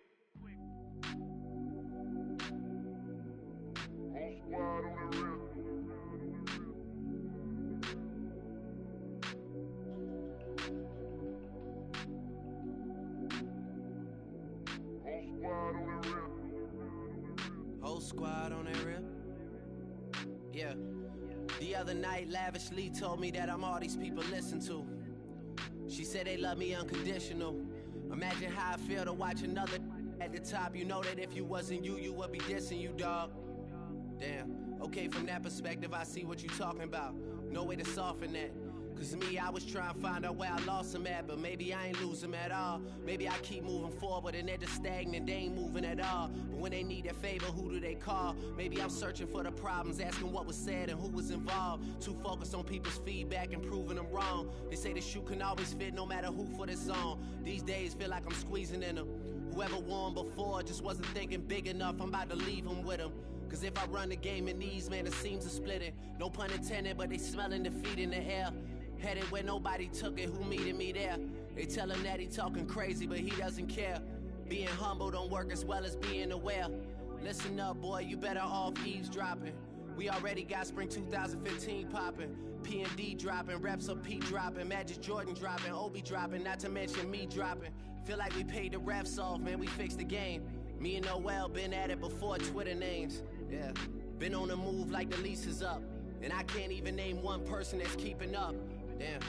S10: Whole squad on that real. Yeah. The other night, lavishly told me that I'm all these people listen to. She said they love me unconditional. Imagine how I feel to watch another at the top. You know that if you wasn't you, you would be dissing you, dog. Damn. Okay, from that perspective, I see what you talking about. No way to soften that. Cause me, I was trying to find out where I lost them at, but maybe I ain't lose them at all. Maybe I keep moving forward and they're just stagnant, they ain't moving at all. But when they need a favor, who do they call? Maybe I'm searching for the problems, asking what was said and who was involved. Too focused on people's feedback and proving them wrong. They say the shoe can always fit no matter who for this song. These days feel like I'm squeezing in them. Whoever won before just wasn't thinking big enough, I'm about to leave them with them. Cause if I run the game in these, man, the seams are splitting. No pun intended, but they smelling defeat in the air. Headed where nobody took it, who meeting me there? They tell him that he talking crazy, but he doesn't care. Being humble don't work as well as being aware. Listen up, boy, you better off eavesdropping. We already got spring 2015 popping. P&D dropping, reps up P dropping, Magic Jordan dropping, Obi dropping, not to mention me dropping. Feel like we paid the refs off, man, we fixed the game. Me and Noel been at it before Twitter names. Yeah, been on the move like the lease is up. And I can't even name one person that's keeping up. Damn,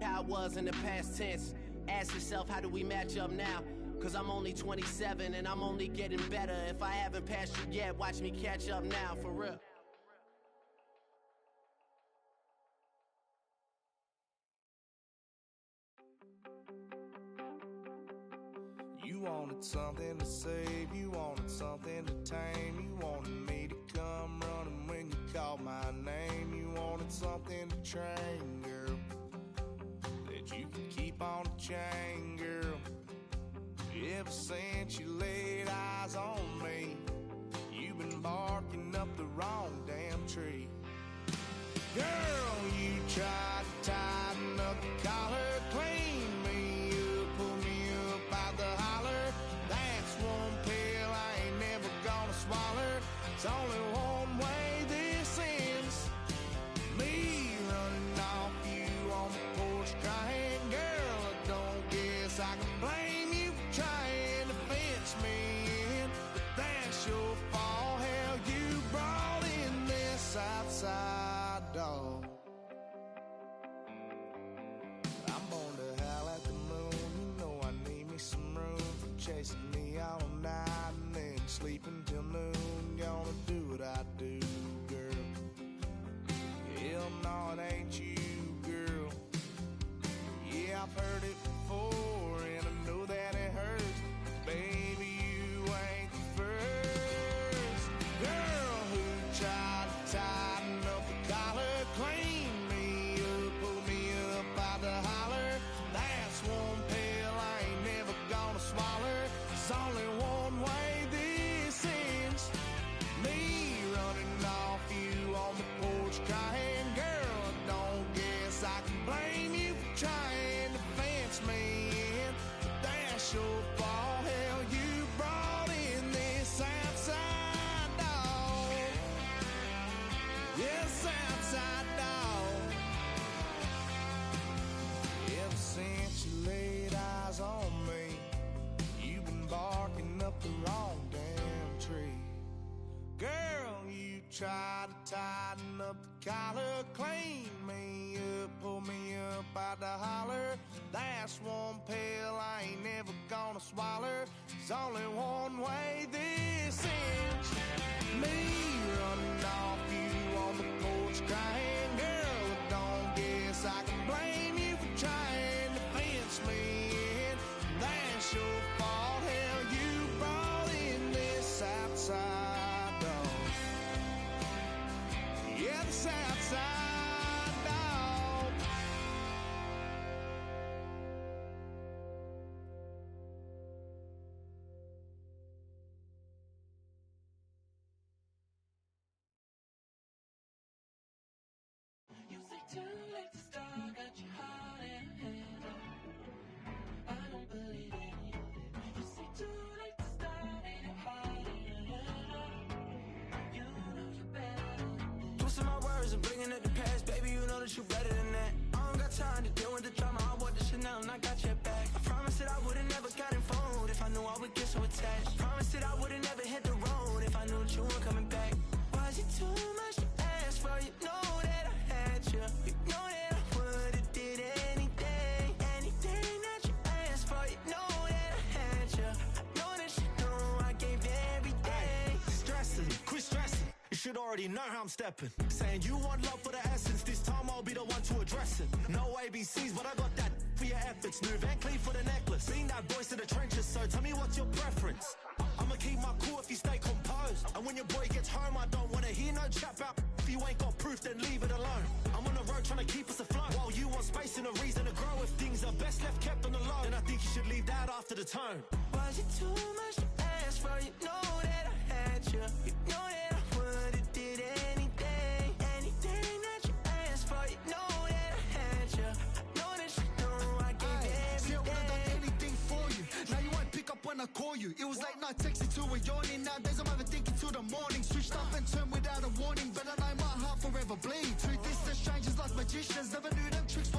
S10: how it was in the past tense. Ask yourself, how do we match up now? Cause I'm only 27 and I'm only getting better. If I haven't passed you yet, watch me catch up now, for real.
S7: You wanted something to save, you wanted something to tame. You wanted me to come running when you called my name. You wanted something to train, girl, that you could keep on the chain, girl. Ever since you laid eyes on me, you've been barking up the wrong damn tree. Girl,
S8: sleep until noon, gonna do what I do, girl. Hell no, it ain't you, girl. Yeah, I've heard it before, and I know that it hurts. Baby, you ain't the first girl who tried to tighten up the collar, clean me up, pull me up out the holler. That's one pill I ain't never gonna swallow. It's only one way this ends. Me running off you on the porch crying. Girl, I don't guess I can blame you for trying to fence me in. But that's your fault. Hell, you brought in this outside dog. Yes, outside dog. Ever since you laid eyes on me, you've been barking up the wrong damn tree. Girl, you try to tighten up the collar, clean me up, pull me up out the holler. That's one pill I ain't never gonna swallow. There's only one way this ends. Me running off you on the porch crying. Girl, I don't guess I can blame you for trying to fence me in. That's your fault. Hell, you brought in this outside dog. Yeah, this outside dog.
S7: You say too late to start, got your heart in a hand. I don't believe any of it. You say too late to start, ain't it hard in a hand. You know you're better than this. Twisting my words and bringing it to pass, baby, you know that you're better than that. I don't got time to deal with the drama, I want the Chanel and I got your back. I promised that I would've never gotten phoned if I knew I would get so attached. I promised that I would've never hit the road if I knew that you weren't coming back. Was it too much to ask for? You know that I had you. You know that I would've did anything, anything that you asked for. You know that I had you. I know that you know I gave you everything.
S11: Stressing, quit stressing. You should already know how I'm stepping. Saying you want love for the essence, this time I'll be the one to address it. No ABCs, but I got that for your efforts. New Van Cleef for the necklace. Being that voice in the trenches, so tell me what's your preference. I'ma keep my cool if you stay composed. And when your boy gets home, I don't wanna hear no chat about if you ain't got proof, then leave it alone. I'm on the road trying to keep us afloat, while you want space and a reason to grow. If things are best left kept on the low, then I think you should leave that after the tone.
S7: Was it too much to ask for? You know that I had you. You know that I would've did anything, anything that you asked for. You know that I had you. I know that you know I gave you everything.
S11: See, I would've done anything for you. Now you won't pick up when I call you. It was late night texting to a yawning. Nowadays I'm overthinking till the morning. Switched up and turned without a warning, but I know my heart forever bleeds. Truth is, the strangers like magicians. Never knew them tricks